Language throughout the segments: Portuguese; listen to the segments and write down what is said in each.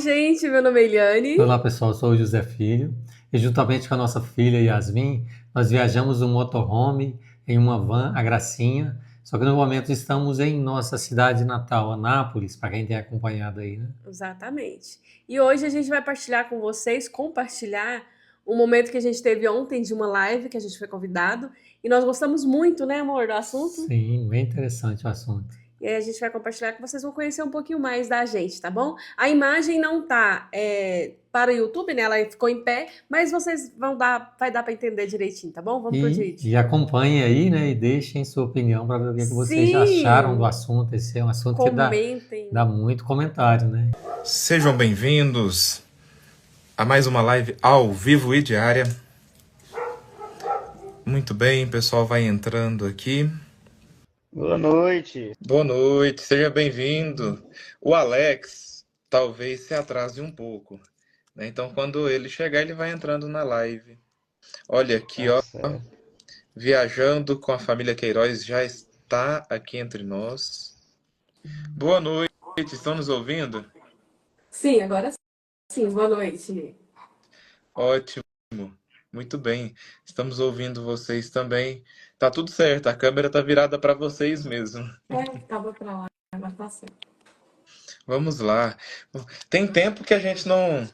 gente, meu nome é Eliane. Olá pessoal, eu sou o José Filho e juntamente com a nossa filha Yasmin, nós viajamos um motorhome em uma van, a Gracinha, só que no momento estamos em nossa cidade natal, Anápolis, para quem tem acompanhado aí, né? Exatamente. E hoje a gente vai compartilhar um momento que a gente teve ontem de uma live que a gente foi convidado e nós gostamos muito, né, amor, do assunto? Sim, bem interessante o assunto. E aí a gente vai compartilhar que vocês vão conhecer um pouquinho mais da gente, tá bom? A imagem não tá para o YouTube, né? Ela ficou em pé, mas vocês vai dar para entender direitinho, tá bom? Vamos pro vídeo. E acompanhem aí, né, e deixem sua opinião para ver o que vocês Sim! acharam do assunto. Esse é um assunto que Comentem. dá muito comentário, né? Sejam bem-vindos a mais uma live ao vivo e diária. Muito bem, o pessoal vai entrando aqui. Boa noite. Boa noite, seja bem-vindo. O Alex talvez se atrase um pouco, né? Então, quando ele chegar, ele vai entrando na live. Olha aqui, ó, Certo. viajando com a família Queiroz já está aqui entre nós. Boa noite, estão nos ouvindo? Sim, agora sim. Boa noite. Ótimo, muito bem. Estamos ouvindo vocês também. Tá tudo certo, a câmera tá virada para vocês mesmo. Tava pra lá, agora tá certo. Vamos lá. Tem tempo que a gente não,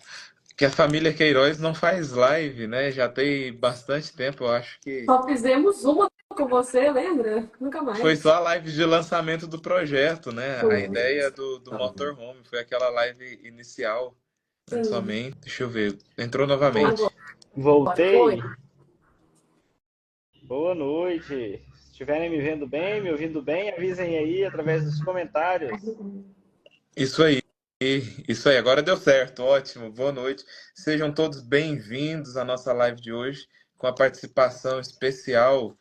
que a família Queiroz não faz live, né? Já tem bastante tempo, eu acho que Só fizemos uma com você, lembra? Nunca mais. foi só a live de lançamento do projeto, né? Foi. A ideia do Motorhome foi aquela live inicial, né? Sim. Somente. Deixa eu ver. Entrou novamente. Voltei. Boa noite. Se estiverem me vendo bem, me ouvindo bem, avisem aí através dos comentários. Isso aí. Isso aí, agora deu certo, ótimo, boa noite. Sejam todos bem-vindos à nossa live de hoje, com a participação especial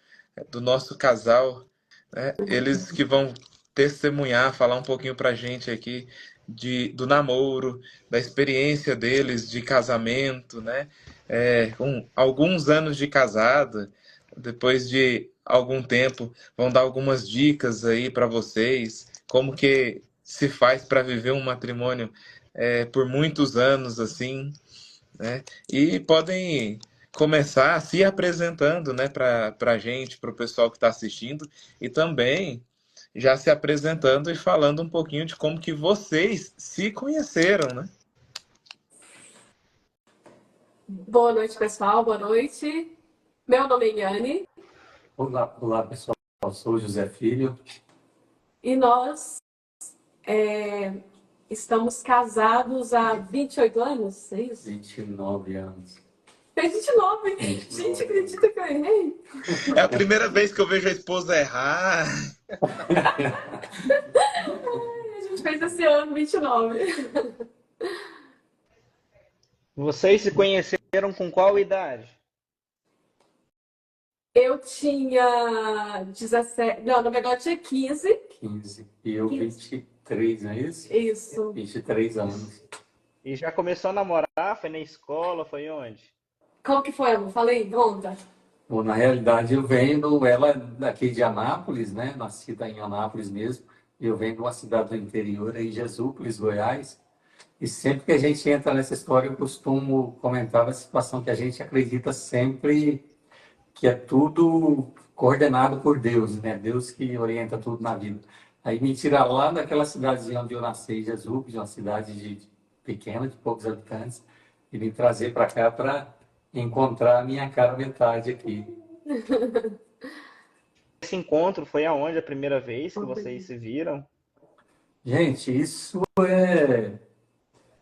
do nosso casal, né? Eles que vão testemunhar, falar um pouquinho pra gente aqui do namoro, da experiência deles de casamento, né? Com alguns anos de casada, depois de algum tempo, vão dar algumas dicas aí para vocês, como que se faz para viver um matrimônio por muitos anos assim, né? E podem começar se apresentando, né, para a gente, para o pessoal que está assistindo, e também já se apresentando e falando um pouquinho de como que vocês se conheceram, né? Boa noite, pessoal. Boa noite. Meu nome é Eliane. Olá pessoal, eu sou o José Filho. E nós estamos casados há 28 anos, é isso? 29 anos. Fez 29. Gente, acredita que eu errei? É a primeira vez que eu vejo a esposa errar. A gente fez esse ano 29. Vocês se conheceram com qual idade? Eu tinha 17. Não, na verdade eu tinha 15. 15. E eu 23, não é isso? Isso. 23 anos. E já começou a namorar? Foi na escola? Foi onde? Como que foi, amor? Falei, conta. Bom, na realidade, eu venho ela daqui de Anápolis, né? Nascida em Anápolis mesmo. Eu venho de uma cidade do interior, aí, Jesúpolis, Goiás. E sempre que a gente entra nessa história, eu costumo comentar a situação que a gente acredita sempre que é tudo coordenado por Deus, né? Deus que orienta tudo na vida. Aí me tira lá daquela cidadezinha onde eu nasci, Jesúpolis, uma cidade pequena, de poucos habitantes, e me trazer para cá para encontrar a minha cara metade aqui. Esse encontro foi aonde a primeira vez que vocês se viram? Gente, isso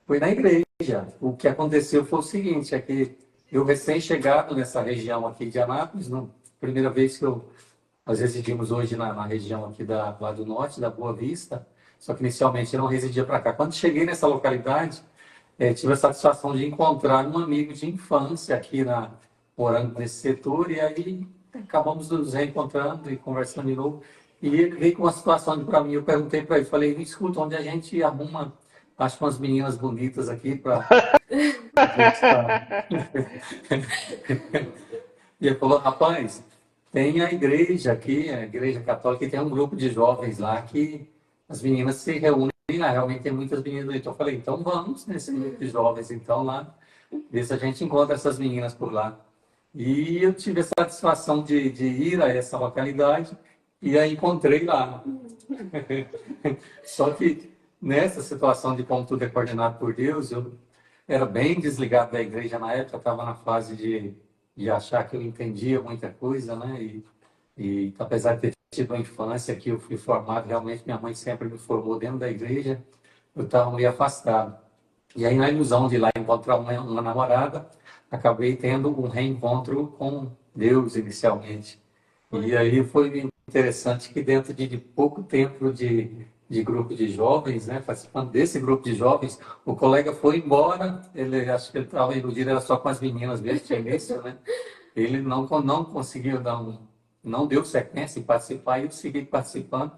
foi na igreja. O que aconteceu foi o seguinte, é que eu recém-chegado nessa região aqui de Anápolis, primeira vez que nós residimos hoje na região aqui lá do norte, da Boa Vista, só que inicialmente eu não residia para cá. Quando cheguei nessa localidade, tive a satisfação de encontrar um amigo de infância aqui morando nesse setor, e aí acabamos nos reencontrando e conversando de novo. E ele veio com uma situação para mim, eu perguntei para ele, falei, escuta, onde a gente arruma, acho que umas meninas bonitas aqui para E ele falou, rapaz, tem a igreja aqui, a igreja católica, e tem um grupo de jovens lá que as meninas se reúnem realmente tem muitas meninas. Então eu falei, então vamos nesse grupo de jovens, então lá, ver se a gente encontra essas meninas por lá. E eu tive a satisfação de ir a essa localidade e a encontrei lá. Só que nessa situação de como tudo é coordenado por Deus, eu era bem desligado da igreja na época, estava na fase de achar que eu entendia muita coisa, né? E apesar de ter tido uma infância que eu fui formado, realmente minha mãe sempre me formou dentro da igreja, eu estava meio afastado. E aí, na ilusão de ir lá encontrar uma namorada, acabei tendo um reencontro com Deus inicialmente. E aí foi interessante que dentro de pouco tempo de grupo de jovens, né, participando desse grupo de jovens, o colega foi embora, ele acho que ele estava iludido, era só com as meninas mesmo, tinha início, né? Ele não conseguiu não deu sequência em participar, e eu segui participando,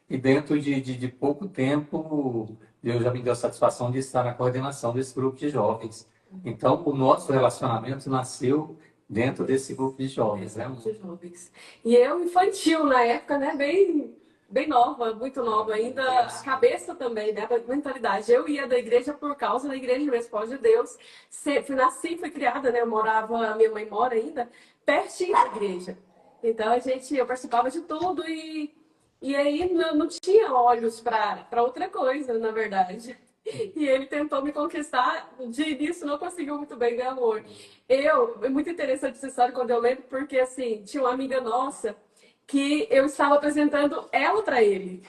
e dentro de pouco tempo, Deus já me deu a satisfação de estar na coordenação desse grupo de jovens. Então, o nosso relacionamento nasceu dentro desse grupo de jovens, né? De jovens. E eu, infantil na época, né? Bem nova, muito nova ainda. A cabeça também, né? Da mentalidade. Eu ia da igreja por causa da igreja Responde Deus. Nasci, fui criada, né? Eu morava, minha mãe mora ainda, pertinho da igreja. Então eu participava de tudo e aí não tinha olhos para outra coisa, na verdade. E ele tentou me conquistar, de início não conseguiu muito bem, meu amor. É muito interessante essa história quando eu lembro, porque assim, tinha uma amiga nossa que eu estava apresentando ela para ele.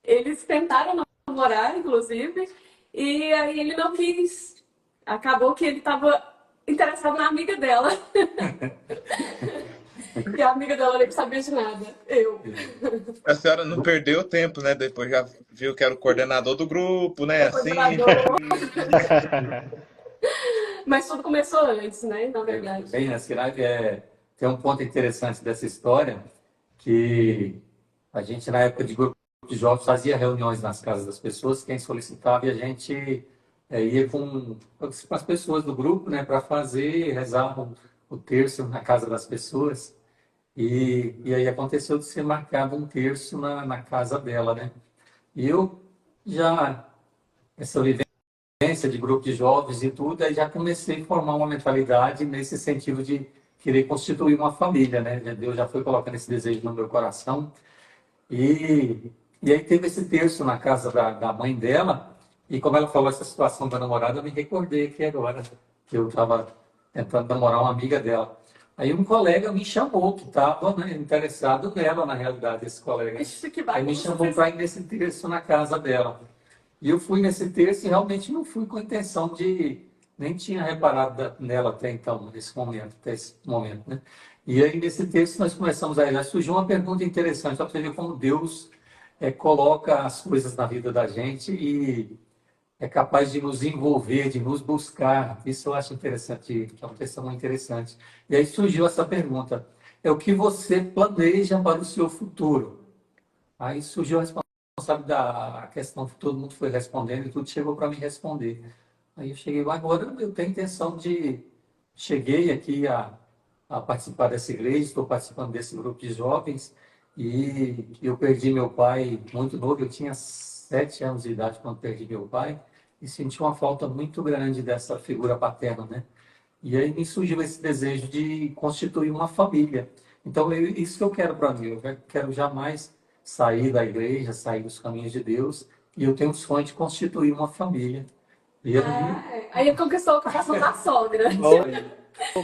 Eles tentaram namorar, inclusive, e aí ele não quis. Acabou que ele estava interessado na amiga dela. E a amiga dela nem sabia de nada. Eu. A senhora não perdeu tempo, né? Depois já viu que era o coordenador do grupo, né? Assim. Mas tudo começou antes, né? Na verdade. Bem, na cidade tem um ponto interessante dessa história, que a gente, na época de grupo de jovens, fazia reuniões nas casas das pessoas, quem solicitava, e a gente ia com as pessoas do grupo, né, para rezar o terço na casa das pessoas. E aí aconteceu de ser marcado um terço na casa dela, né? E eu já, essa vivência de grupo de jovens e tudo, aí já comecei a formar uma mentalidade nesse sentido de querer constituir uma família, né? Deus já foi colocando esse desejo no meu coração. E aí teve esse terço na casa da mãe dela, e como ela falou essa situação da namorada, eu me recordei aqui agora, que eu estava tentando namorar uma amiga dela. Aí um colega me chamou, que estava, né, interessado nela, na realidade, esse colega. Aí me chamou para ir nesse terço na casa dela. E eu fui nesse terço e realmente não fui com a intenção nem tinha reparado nela até então, até esse momento, né? E aí nesse terço nós começamos já surgiu uma pergunta interessante, só para você ver como Deus coloca as coisas na vida da gente e é capaz de nos envolver, de nos buscar. Isso eu acho interessante, é um testemunho interessante. E aí surgiu essa pergunta: é o que você planeja para o seu futuro? Aí surgiu a responsabilidade, a questão que todo mundo foi respondendo e tudo chegou para mim responder. Aí eu cheguei lá, agora eu tenho intenção cheguei aqui a participar dessa igreja, estou participando desse grupo de jovens e eu perdi meu pai muito novo, eu tinha 7 anos de idade quando perdi meu pai e senti uma falta muito grande dessa figura paterna, né? E aí me surgiu esse desejo de constituir uma família. Então, isso que eu quero para mim, eu quero jamais sair da igreja, sair dos caminhos de Deus, e eu tenho o sonho de constituir uma família. E aí conquistou o coração da sogra.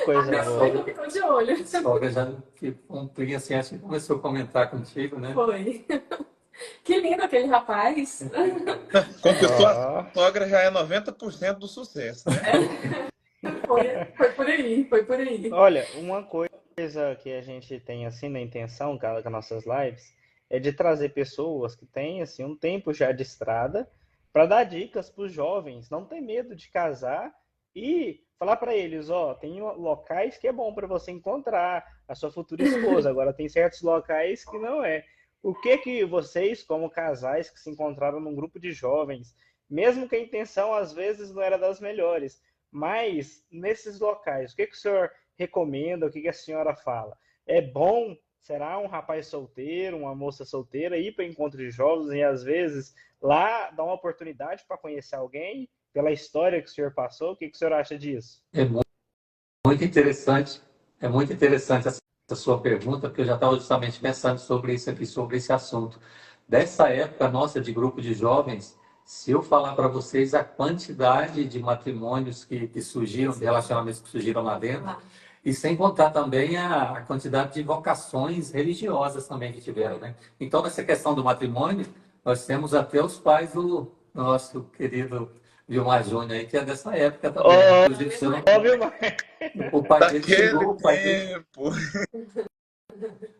Coisa a sogra ficou de olho. A sogra já cumpria assim, acho que começou a comentar contigo, né? Foi. Que lindo aquele rapaz. Conquistou a sogra já é 90% do sucesso, né? Foi por aí, foi por aí. Olha, uma coisa que a gente tem assim na intenção, cara, com nossas lives, é de trazer pessoas que têm assim um tempo já de estrada para dar dicas para os jovens, não ter medo de casar e falar para eles, tem locais que é bom para você encontrar a sua futura esposa, agora tem certos locais que não é. O que vocês, como casais que se encontraram num grupo de jovens, mesmo que a intenção às vezes não era das melhores, mas nesses locais, o que o senhor recomenda, o que a senhora fala? É bom será um rapaz solteiro, uma moça solteira, ir para encontro de jovens e às vezes lá dar uma oportunidade para conhecer alguém pela história que o senhor passou? O que o senhor acha disso? É muito interessante essa sua pergunta, porque eu já estava justamente pensando sobre isso aqui, sobre esse assunto. Dessa época nossa de grupo de jovens, se eu falar para vocês a quantidade de matrimônios que surgiram, de relacionamentos que surgiram lá dentro, e sem contar também a quantidade de vocações religiosas também que tiveram, né? Então, nessa questão do matrimônio, nós temos até os pais do nosso querido Vilmar Júnior aí, que é dessa época também. Inclusive, se eu não... o pai dele chegou, tempo.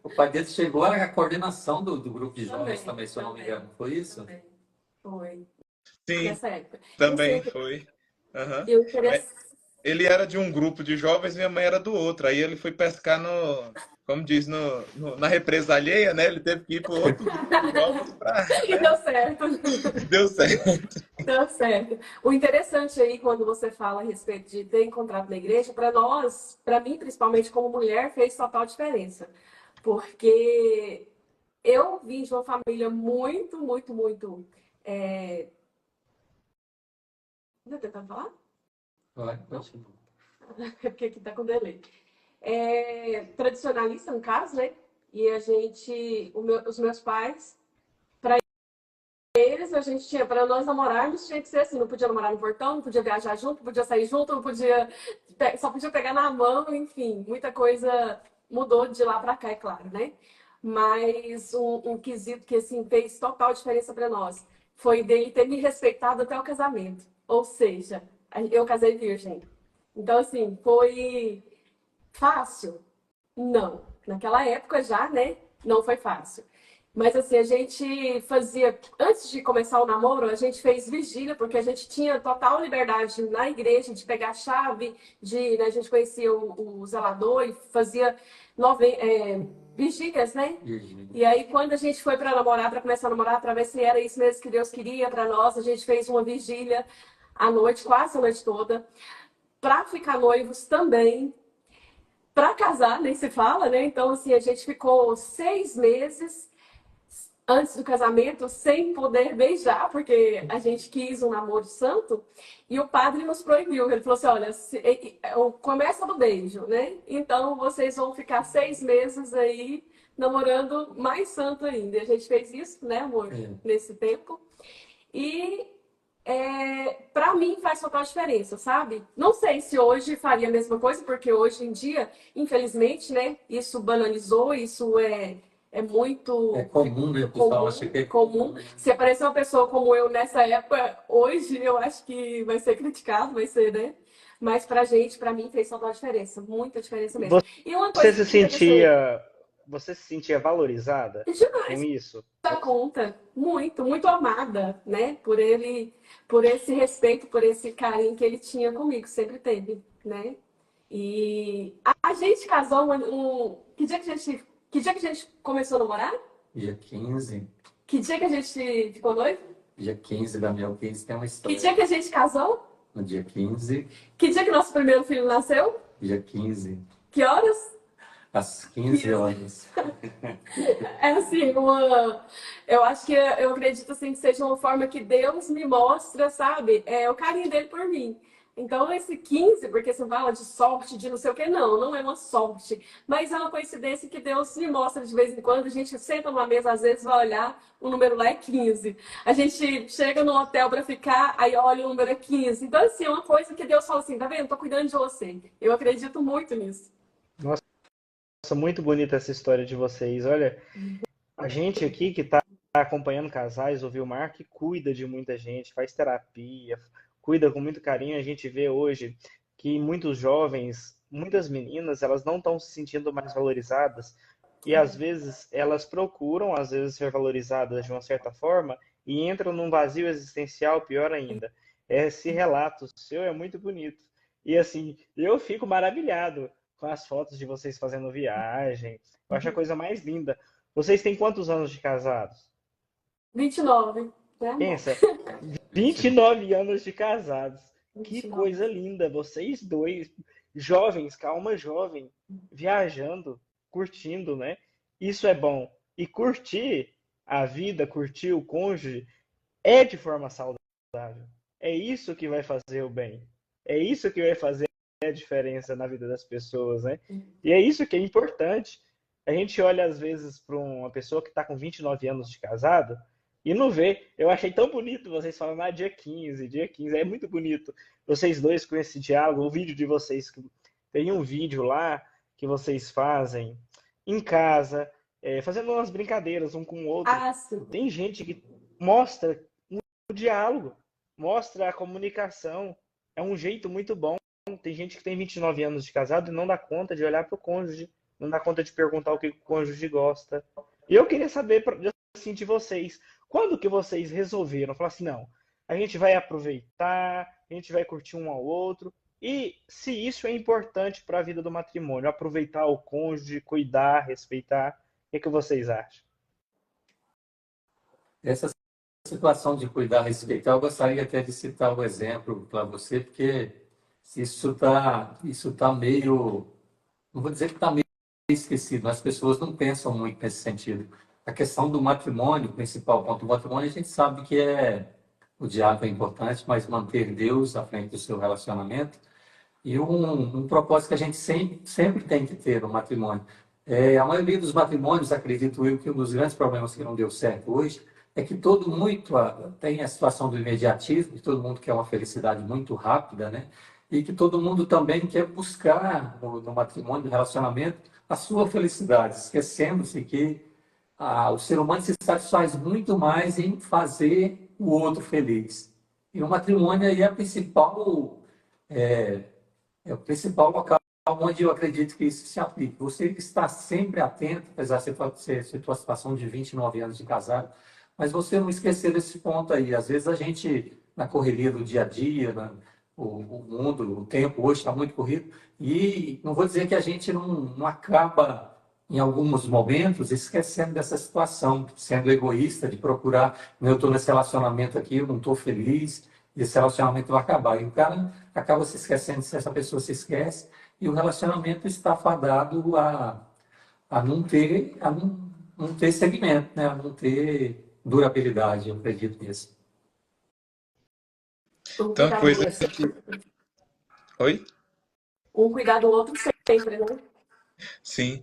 o pai dele chegou à coordenação do grupo de jovens também, se eu não me engano. Foi isso? Também. Foi. Sim, Nessa época. também foi. Uhum. Eu queria... Ele era de um grupo de jovens, minha mãe era do outro. Aí ele foi pescar como diz, na represa alheia, né? Ele teve que ir para outro grupo de jovens para. E deu certo. Deu certo. Deu certo. O interessante aí, quando você fala a respeito de ter encontrado na igreja, para nós, para mim, principalmente como mulher, fez total diferença. Porque eu vim de uma família muito, muito, muito. Não tentando falar? Vai. É porque aqui tá com delay. Tradicionalista, no caso, né? E a gente, os meus pais, para eles, a gente tinha, para nós namorarmos, tinha que ser assim: não podia namorar no portão, não podia viajar junto, não podia sair junto, não podia, só podia pegar na mão, enfim, muita coisa mudou de lá para cá, é claro, né? Mas um quesito que assim fez total diferença para nós foi dele ter me respeitado até o casamento. Ou seja, eu casei virgem. Então, assim, foi fácil? Não. Naquela época já, né? Não foi fácil. Mas assim, a gente fazia, antes de começar o namoro, a gente fez vigília, porque a gente tinha total liberdade na igreja de pegar a chave, né, a gente conhecia o zelador e fazia vigílias, né? E aí, quando a gente foi para namorar, para começar a namorar, para ver se era isso mesmo que Deus queria para nós, a gente fez uma vigília à noite, quase a noite toda, para ficar noivos também. Para casar, nem se fala, né? Então, assim, a gente ficou 6 meses antes do casamento sem poder beijar, porque a gente quis um namoro santo, e o padre nos proibiu. Ele falou assim: olha, começa do beijo, né? Então, vocês vão ficar 6 meses aí namorando mais santo ainda. E a gente fez isso, né, amor? Nesse tempo. E para mim faz total diferença, sabe? Não sei se hoje faria a mesma coisa, porque hoje em dia, infelizmente, né, isso banalizou, isso é muito... É comum, né? O pessoal acha que é comum. Se aparecer uma pessoa como eu nessa época, hoje, eu acho que vai ser criticado, vai ser, né? Mas pra gente, pra mim, fez total diferença. Muita diferença mesmo. E uma coisa Você se sentia valorizada demais com isso? da conta, muito, muito amada, né? Por esse respeito, por esse carinho que ele tinha comigo, sempre teve, né? E a gente casou que dia que a gente começou a namorar? Dia 15. Que dia que a gente ficou noivo? Dia 15, Daniel 15 tem uma história. Que dia que a gente casou? No dia 15. Que dia que nosso primeiro filho nasceu? Dia 15. Que horas? Às 15 horas. É assim, eu acho que eu acredito assim que seja uma forma que Deus me mostra, sabe? O carinho dele por mim. Então, esse 15, porque você fala de sorte, de não sei o que, não é uma sorte. Mas é uma coincidência que Deus me mostra de vez em quando. A gente senta numa mesa, às vezes vai olhar, o número lá é 15. A gente chega no hotel para ficar, aí olha o número é 15. Então, assim, é uma coisa que Deus fala assim: tá vendo? Tô cuidando de você. Eu acredito muito nisso. Nossa, muito bonita essa história de vocês. Olha, a gente aqui que está acompanhando casais, o Vilmar, que cuida de muita gente, faz terapia, cuida com muito carinho. A gente vê hoje que muitos jovens, muitas meninas, elas não estão se sentindo mais valorizadas e às vezes elas procuram, às vezes, ser valorizadas de uma certa forma e entram num vazio existencial, pior ainda. Esse relato seu é muito bonito. E assim, eu fico maravilhado com as fotos de vocês fazendo viagem. Eu acho a coisa mais linda. Vocês têm quantos anos de casados? 29, né? Pensa, 29 anos de casados. Que 29. coisa linda. Vocês dois, jovens, calma jovem, viajando, curtindo, né? isso é bom. E curtir a vida, curtir o cônjuge, é de forma saudável. É isso que vai fazer o bem. É isso que vai fazer a diferença na vida das pessoas, né? E é isso que é importante. A gente olha, às vezes, para uma pessoa que está com 29 anos de casado e não vê. Eu achei tão bonito vocês falando, dia 15, dia 15. É muito bonito. Vocês dois com esse diálogo, o vídeo de vocês. Tem um vídeo lá que vocês fazem em casa, fazendo umas brincadeiras um com o outro. Ah, sim. Tem gente que mostra o diálogo, mostra a comunicação. É um jeito muito bom. Tem gente que tem 29 anos de casado e não dá conta de olhar para o cônjuge, não dá conta de perguntar o que o cônjuge gosta. E eu queria saber assim, de vocês, quando que vocês resolveram? Falar assim, não, a gente vai aproveitar, a gente vai curtir um ao outro. E se isso é importante para a vida do matrimônio, aproveitar o cônjuge, cuidar, respeitar, o que vocês acham? Essa situação de cuidar, respeitar, eu gostaria até de citar o exemplo para você, porque isso tá meio, não vou dizer que está meio esquecido, mas as pessoas não pensam muito nesse sentido. A questão do matrimônio, o principal ponto do matrimônio, a gente sabe que o diálogo é importante, mas manter Deus à frente do seu relacionamento. E um propósito que a gente sempre tem que ter no matrimônio. A maioria dos matrimônios, acredito eu, que um dos grandes problemas que não deu certo hoje é que tem a situação do imediatismo, que todo mundo quer uma felicidade muito rápida, né? E que todo mundo também quer buscar no matrimônio, no relacionamento, a sua felicidade, esquecendo-se que o ser humano se satisfaz muito mais em fazer o outro feliz. E o matrimônio aí é o principal local onde eu acredito que isso se aplique. Você está sempre atento, apesar de ser sua situação de 29 anos de casado, mas você não esquecer desse ponto aí. Às vezes a gente, na correria do dia a dia, o mundo, o tempo hoje está muito corrido, e não vou dizer que a gente não acaba, em alguns momentos, esquecendo dessa situação, sendo egoísta, de procurar, eu estou nesse relacionamento aqui, eu não estou feliz, e esse relacionamento vai acabar. E o cara acaba se esquecendo, se essa pessoa se esquece, e o relacionamento está fadado a não ter segmento, né? A não ter durabilidade, eu acredito nisso. Então, coisa que... Oi? Um cuidar do outro sempre, né? Sim.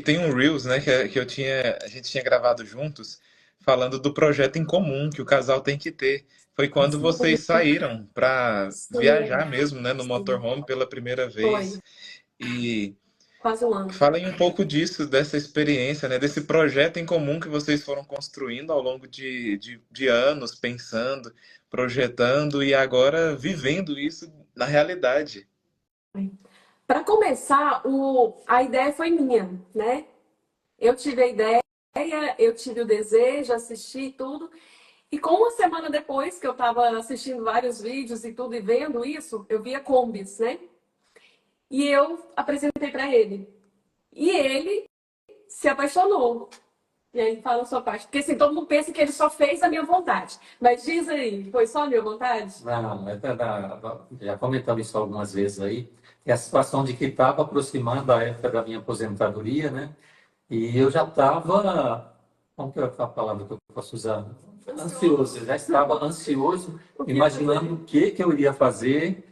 Tem um Reels, né, a gente tinha gravado juntos, falando do projeto em comum que o casal tem que ter. Foi quando vocês saíram para Sim, viajar mesmo, né, no sim. motorhome pela primeira Foi vez. E quase um ano. falem um pouco disso, dessa experiência, né, desse projeto em comum que vocês foram construindo ao longo de anos, pensando, projetando e agora vivendo isso na realidade. Para começar, a ideia foi minha, né? Eu tive a ideia, eu tive o desejo, assisti tudo. E com uma semana depois que eu estava assistindo vários vídeos e tudo e vendo isso, eu via combis, né? E eu apresentei para ele. E ele se apaixonou. E aí fala a sua parte. Porque assim, todo mundo pensa que ele só fez a minha vontade. Mas diz aí, foi só a minha vontade? Não, já comentamos isso algumas vezes aí. É a situação de que estava aproximando a época da minha aposentadoria, né? E eu já estava, como que é a palavra que eu posso usar? Ansioso. Eu já estava ansioso, imaginando o que eu iria fazer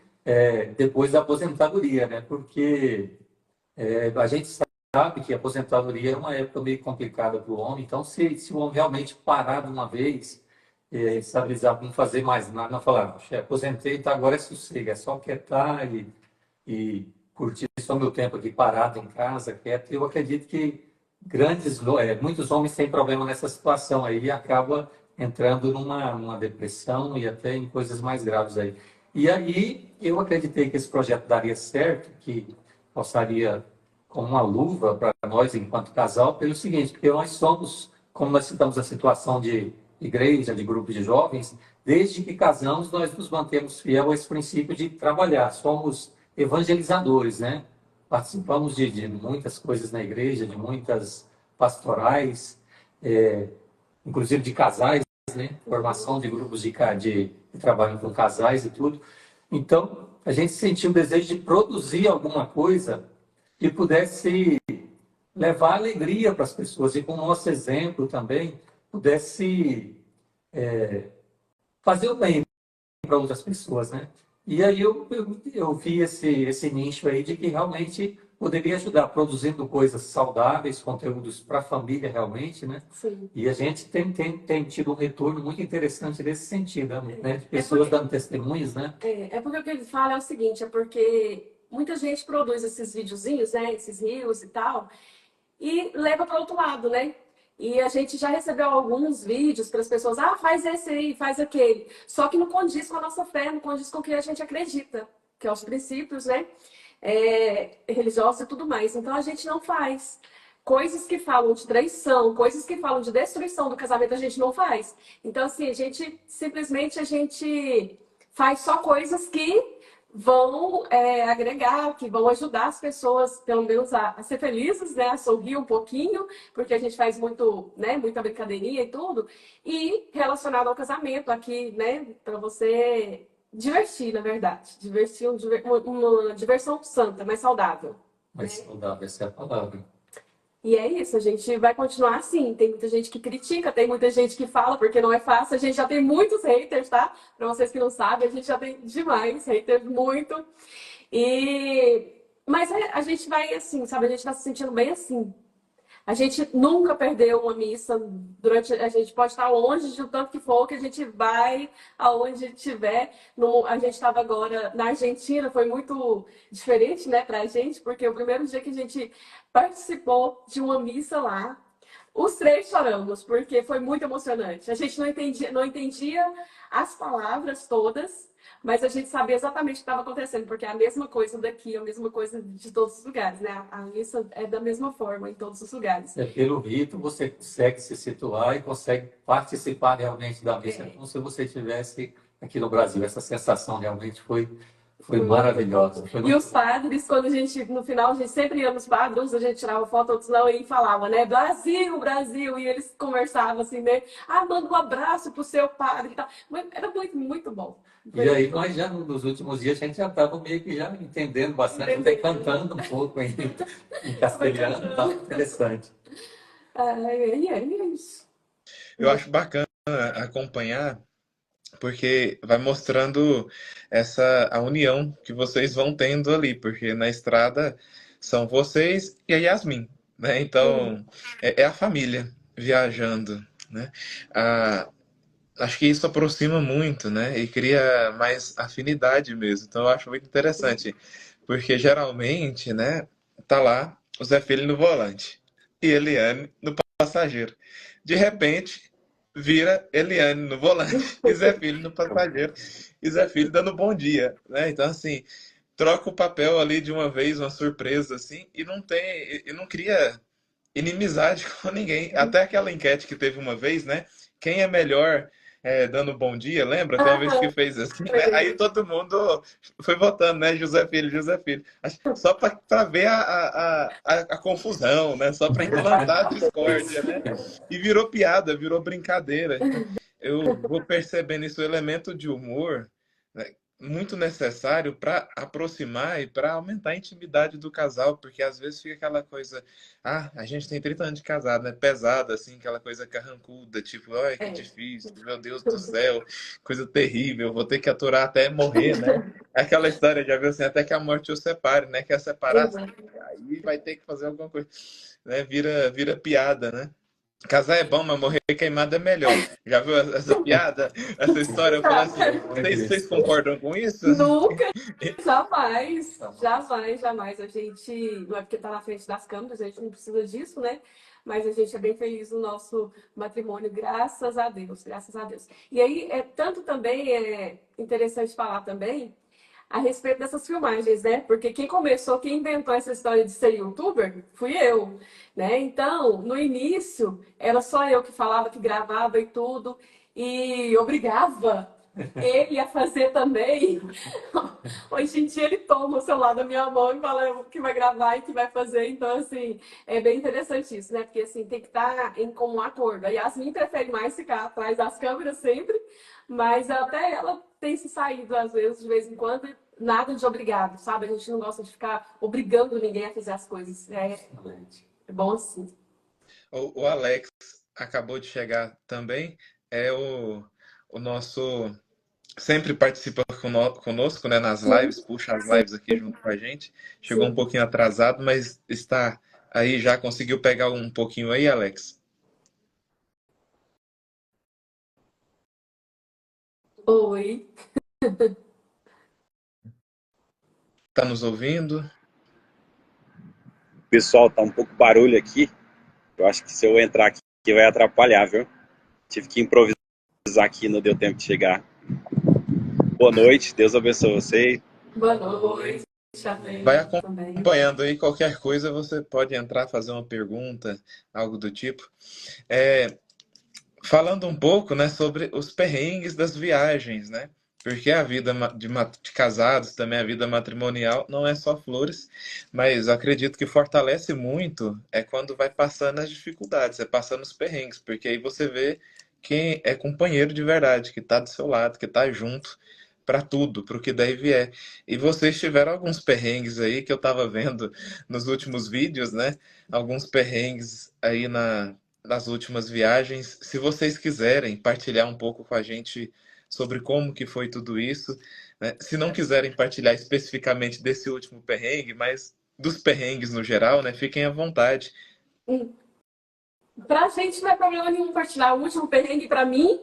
depois da aposentadoria, né? Porque a gente sabe que a aposentadoria é uma época meio complicada para o homem. Então, se o homem realmente parar de uma vez, estabilizar, não fazer mais nada, não falar, aposentei, então agora é sossego, é só quietar e curtir só meu tempo aqui parado em casa, quieto. Eu acredito que muitos homens têm problema nessa situação aí e acaba entrando numa depressão e até em coisas mais graves aí. E aí eu acreditei que esse projeto daria certo, que passaria como uma luva para nós enquanto casal, pelo seguinte, porque nós somos, como nós citamos a situação de igreja, de grupo de jovens, desde que casamos nós nos mantemos fiel a esse princípio de trabalhar, somos evangelizadores, né? Participamos de muitas coisas na igreja, de muitas pastorais, inclusive de casais, né? Formação de grupos de que trabalham com casais e tudo. Então, a gente sentiu o desejo de produzir alguma coisa que pudesse levar alegria para as pessoas e com o nosso exemplo também pudesse fazer o bem para outras pessoas, né? E aí eu vi esse nicho aí de que realmente poderia ajudar produzindo coisas saudáveis, conteúdos para a família realmente, né? Sim. E a gente tem tido um retorno muito interessante nesse sentido, né? De É pessoas porque, dando testemunhos, né? porque o que ele fala é o seguinte, é porque muita gente produz esses videozinhos, né? Esses reels e tal, e leva para o outro lado, né? E a gente já recebeu alguns vídeos para as pessoas, faz esse aí, faz aquele. Só que não condiz com a nossa fé, não condiz com o que a gente acredita, que é os princípios, né? Religiosos e tudo mais. Então a gente não faz. Coisas que falam de traição, coisas que falam de destruição do casamento, a gente não faz. Então, assim, a gente faz só coisas que vão agregar, que vão ajudar as pessoas, pelo menos, a ser felizes, né? A sorrir um pouquinho, porque a gente faz muito, né? Muita brincadeirinha e tudo. E relacionado ao casamento aqui, né? Para você divertir, na verdade. Divertir, uma diversão santa, mais saudável. Mas saudável, essa é a palavra. E é isso, a gente vai continuar assim. Tem muita gente que critica, tem muita gente que fala, porque não é fácil. A gente já tem muitos haters, tá? Para vocês que não sabem, a gente já tem demais haters, muito. Mas a gente vai assim, sabe? A gente tá se sentindo bem assim. A gente nunca perdeu uma missa a gente pode estar longe de o tanto que for, que a gente vai aonde estiver. A gente estava agora na Argentina, foi muito diferente, né, pra gente, porque o primeiro dia que a gente participou de uma missa lá, os três choramos, porque foi muito emocionante. A gente não entendia as palavras todas, mas a gente sabia exatamente o que estava acontecendo, porque é a mesma coisa daqui, a mesma coisa de todos os lugares, né? A missa é da mesma forma em todos os lugares. Pelo rito, você consegue se situar e consegue participar realmente da missa, como se você estivesse aqui no Brasil. Essa sensação realmente foi maravilhosa. E os padres, quando no final, a gente sempre ia nos padres, uns a gente tirava foto, outros não, e falava, né? Brasil, Brasil! E eles conversavam assim, né? Manda um abraço pro seu padre e tal. Era muito, muito bom. E aí nós já, nos últimos dias, a gente já estava meio que já entendendo bastante, até cantando um pouco em castelhano, estava interessante. É isso. Eu acho bacana acompanhar, porque vai mostrando a união que vocês vão tendo ali, porque na estrada são vocês e a Yasmin, né? Então, é a família viajando, né? Ah, acho que isso aproxima muito, né? E cria mais afinidade mesmo. Então, eu acho muito interessante, porque geralmente, né, tá lá o Zé Filho no volante e Eliane no passageiro. De repente, vira Eliane no volante e Zé Filho no passageiro e Zé Filho dando bom dia, né? Então, assim, troca o papel ali de uma vez, uma surpresa, assim, e não cria inimizade com ninguém. Até aquela enquete que teve uma vez, né? Quem é melhor dando bom dia, lembra? Tem uma vez que fez assim, né? Aí todo mundo foi votando, né? José Filho, José Filho. Só para ver a confusão, né? Só para implantar a discórdia, né? E virou piada, virou brincadeira. Então, eu vou percebendo esse elemento de humor, né, muito necessário para aproximar e para aumentar a intimidade do casal, porque às vezes fica aquela coisa, a gente tem 30 anos de casado, né? Pesada, assim, aquela coisa carrancuda, tipo, ai, que difícil, meu Deus do céu, coisa terrível, vou ter que aturar até morrer, né? Aquela história, já viu assim, até que a morte os separe, né? Quer separar, aí vai ter que fazer alguma coisa, né? Vira piada, né? Casar é bom, mas morrer queimado é melhor. Já viu essa piada? Essa história? Eu falo assim, vocês concordam com isso? Nunca, jamais, jamais, jamais. A gente, não é porque tá na frente das câmeras, a gente não precisa disso, né? Mas a gente é bem feliz no nosso matrimônio, graças a Deus, graças a Deus. E aí, é interessante falar também a respeito dessas filmagens, né? Porque quem inventou essa história de ser youtuber fui eu, né? Então, no início, era só eu que falava, que gravava e tudo, e obrigava ele a fazer também. Hoje em dia ele toma o celular da minha mão e fala que vai gravar e que vai fazer. Então, assim, é bem interessante isso, né? Porque, assim, tem que estar em comum acordo. A Yasmin prefere mais ficar atrás das câmeras sempre, mas até ela tem se saído, às vezes, de vez em quando, nada de obrigado, sabe? A gente não gosta de ficar obrigando ninguém a fazer as coisas. É bom assim. O Alex acabou de chegar também, é o nosso. Sempre participa conosco, né, nas Sim, lives, puxa as sim, lives aqui junto com a gente. Chegou um sim. pouquinho atrasado, mas está aí já. Conseguiu pegar um pouquinho aí, Alex? Oi. Tá nos ouvindo? Pessoal, tá um pouco barulho aqui. Eu acho que se eu entrar aqui vai atrapalhar, viu? Tive que improvisar aqui, não deu tempo de chegar. Boa noite, Deus abençoe vocês. Boa Oi. noite, Vai Chavei, também. acompanhando aí, qualquer coisa você pode entrar, fazer uma pergunta, algo do tipo. É, falando um pouco, né, sobre os perrengues das viagens, né? Porque a vida de casados, também a vida matrimonial, não é só flores, mas eu acredito que fortalece muito é quando vai passando as dificuldades, é passando os perrengues, porque aí você vê quem é companheiro de verdade, que está do seu lado, que está junto para tudo, para o que daí vier. E vocês tiveram alguns perrengues aí que eu estava vendo nos últimos vídeos, né? Alguns perrengues aí nas últimas viagens. Se vocês quiserem partilhar um pouco com a gente sobre como que foi tudo isso, né? Se não quiserem partilhar especificamente desse último perrengue, mas dos perrengues no geral, né? Fiquem à vontade. Pra gente não é problema nenhum partilhar. O último perrengue para mim,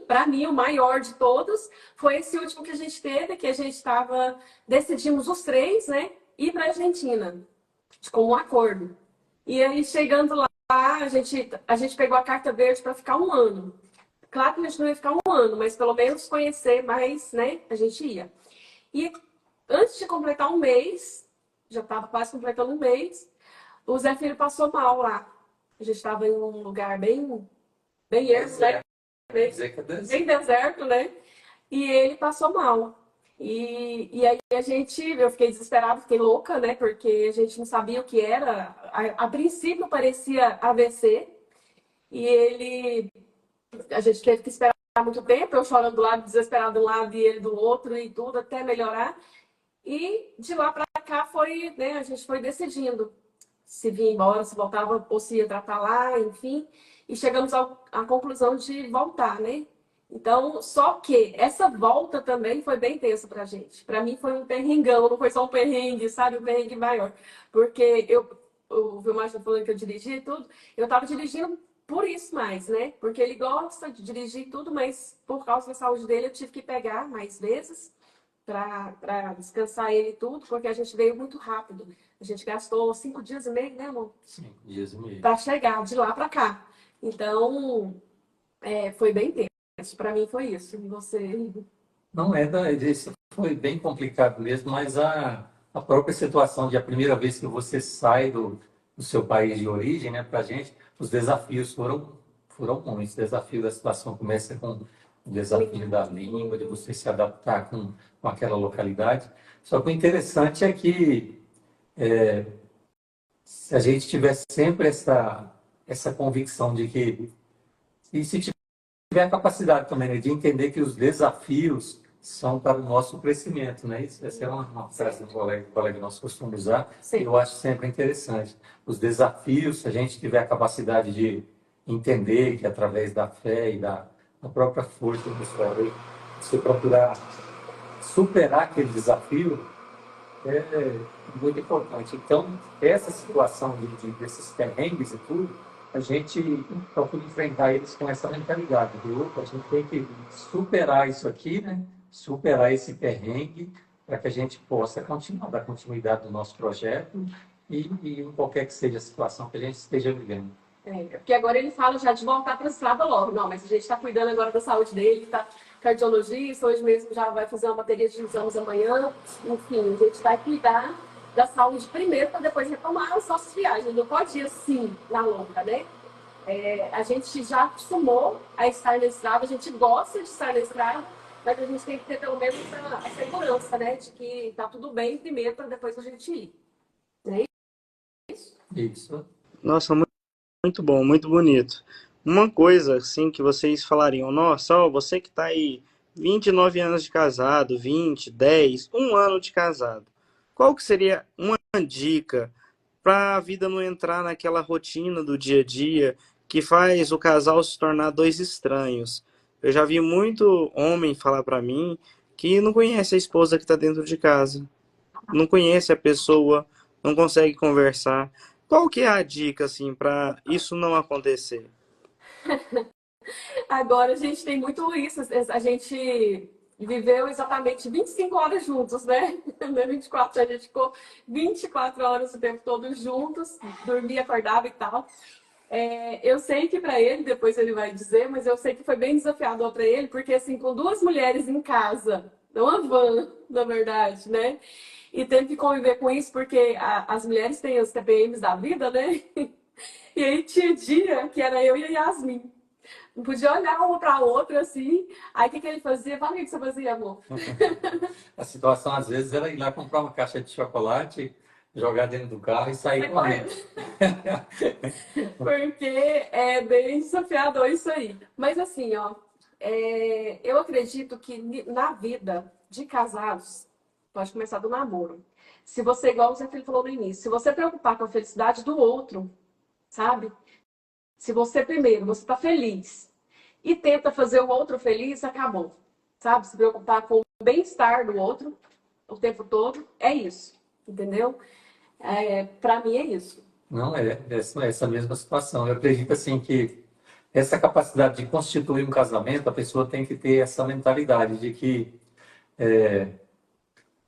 o maior de todos, foi esse último que a gente teve, que a gente estava, decidimos os três, né, ir para Argentina, com um acordo. E aí, chegando lá, a gente pegou a carta verde para ficar um ano. Claro que a gente não ia ficar um ano, mas pelo menos conhecer mais, né, a gente ia. E antes de completar um mês, já estava quase completando um mês, o Zé Filho passou mal lá. A gente estava em um lugar bem ermo, né? Dizer que é Bem deserto, né? E ele passou mal. E aí eu fiquei desesperada, fiquei louca, né? Porque a gente não sabia o que era. A princípio parecia AVC. E a gente teve que esperar muito tempo, eu chorando do lado, desesperada de um lado e ele do outro e tudo, até melhorar. E de lá para cá foi, né? A gente foi decidindo se vinha embora, se voltava ou se ia tratar lá, enfim. E chegamos à conclusão de voltar, né? Então, só que essa volta também foi bem tensa pra gente. Pra mim foi um perrengão, não foi só um perrengue, sabe? Um perrengue maior. Porque o Vilmar tá falando que eu dirigi e tudo, eu tava dirigindo por isso mais, né? Porque ele gosta de dirigir tudo, mas por causa da saúde dele eu tive que pegar mais vezes para descansar ele e tudo, porque a gente veio muito rápido. A gente gastou 5 dias e meio, né, amor? 5 dias e meio. Para chegar de lá para cá. Então, foi bem tenso. Para mim foi isso. E você? Não é isso foi bem complicado mesmo, mas a própria situação de a primeira vez que você sai do seu país de origem, né, para a gente, os desafios foram muitos. O desafio da situação começa com o desafio da língua, de você se adaptar com aquela localidade. Só que o interessante é que se a gente tiver sempre essa convicção de que, e se tiver a capacidade também, né, de entender que os desafios são para o nosso crescimento, né? Essa é uma frase que um colega nosso costuma usar, e Sim. eu acho sempre interessante. Os desafios, se a gente tiver a capacidade de entender que através da fé e da própria força pessoal, você procurar superar aquele desafio, é muito importante. Então, essa situação desses perrengues e tudo, a gente procura enfrentar eles com essa mentalidade, viu? A gente tem que superar isso aqui, né? Superar esse perrengue para que a gente possa continuar, dar continuidade no nosso projeto e em qualquer que seja a situação que a gente esteja vivendo. Porque agora ele fala já de voltar para a estrada logo. Não, mas a gente está cuidando agora da saúde dele, tá cardiologista, hoje mesmo já vai fazer uma bateria de exames amanhã. Enfim, a gente vai cuidar da saúde primeiro para depois retomar as nossas viagens. Não pode ir assim na longa, né? A gente já acostumou a estar na estrada, a gente gosta de estar na estrada, mas a gente tem que ter pelo menos a segurança, né? De que tá tudo bem primeiro para depois a gente ir. Né? Isso. Nossa, muito bom, muito bonito. Uma coisa, assim, que vocês falariam, nossa, ó, você que tá aí 29 anos de casado, 20, 10, um ano de casado, qual que seria uma dica para a vida não entrar naquela rotina do dia a dia que faz o casal se tornar dois estranhos. Eu já vi muito homem falar para mim que não conhece a esposa que está dentro de casa, não conhece a pessoa, não consegue conversar. Qual que é a dica assim para isso não acontecer? Agora a gente tem muito isso. A gente viveu exatamente 25 horas juntos, né? Não é 24, a gente ficou 24 horas o tempo todo juntos, dormia, acordava e tal. Eu sei que para ele, depois ele vai dizer, mas eu sei que foi bem desafiador para ele, porque assim, com duas mulheres em casa, uma van, na verdade, né? E teve que conviver com isso, porque as mulheres têm os TPMs da vida, né? E aí tinha dia que era eu e a Yasmin. Não podia olhar uma para a outra assim. Aí o que ele fazia? Fala o que você fazia, amor. A situação, às vezes, era ir lá comprar uma caixa de chocolate, jogar dentro do carro e sair Sai correndo. Porque é bem desafiador isso aí. Mas assim, ó, eu acredito que na vida de casados, pode começar do namoro. Se você, igual o Zé Felipe falou no início, se você preocupar com a felicidade do outro, sabe? Se você primeiro, você tá feliz e tenta fazer o outro feliz, acabou. Sabe? Se preocupar com o bem-estar do outro o tempo todo, é isso. Entendeu? Para mim é isso. Não é essa mesma situação. Eu acredito assim que essa capacidade de constituir um casamento, a pessoa tem que ter essa mentalidade de que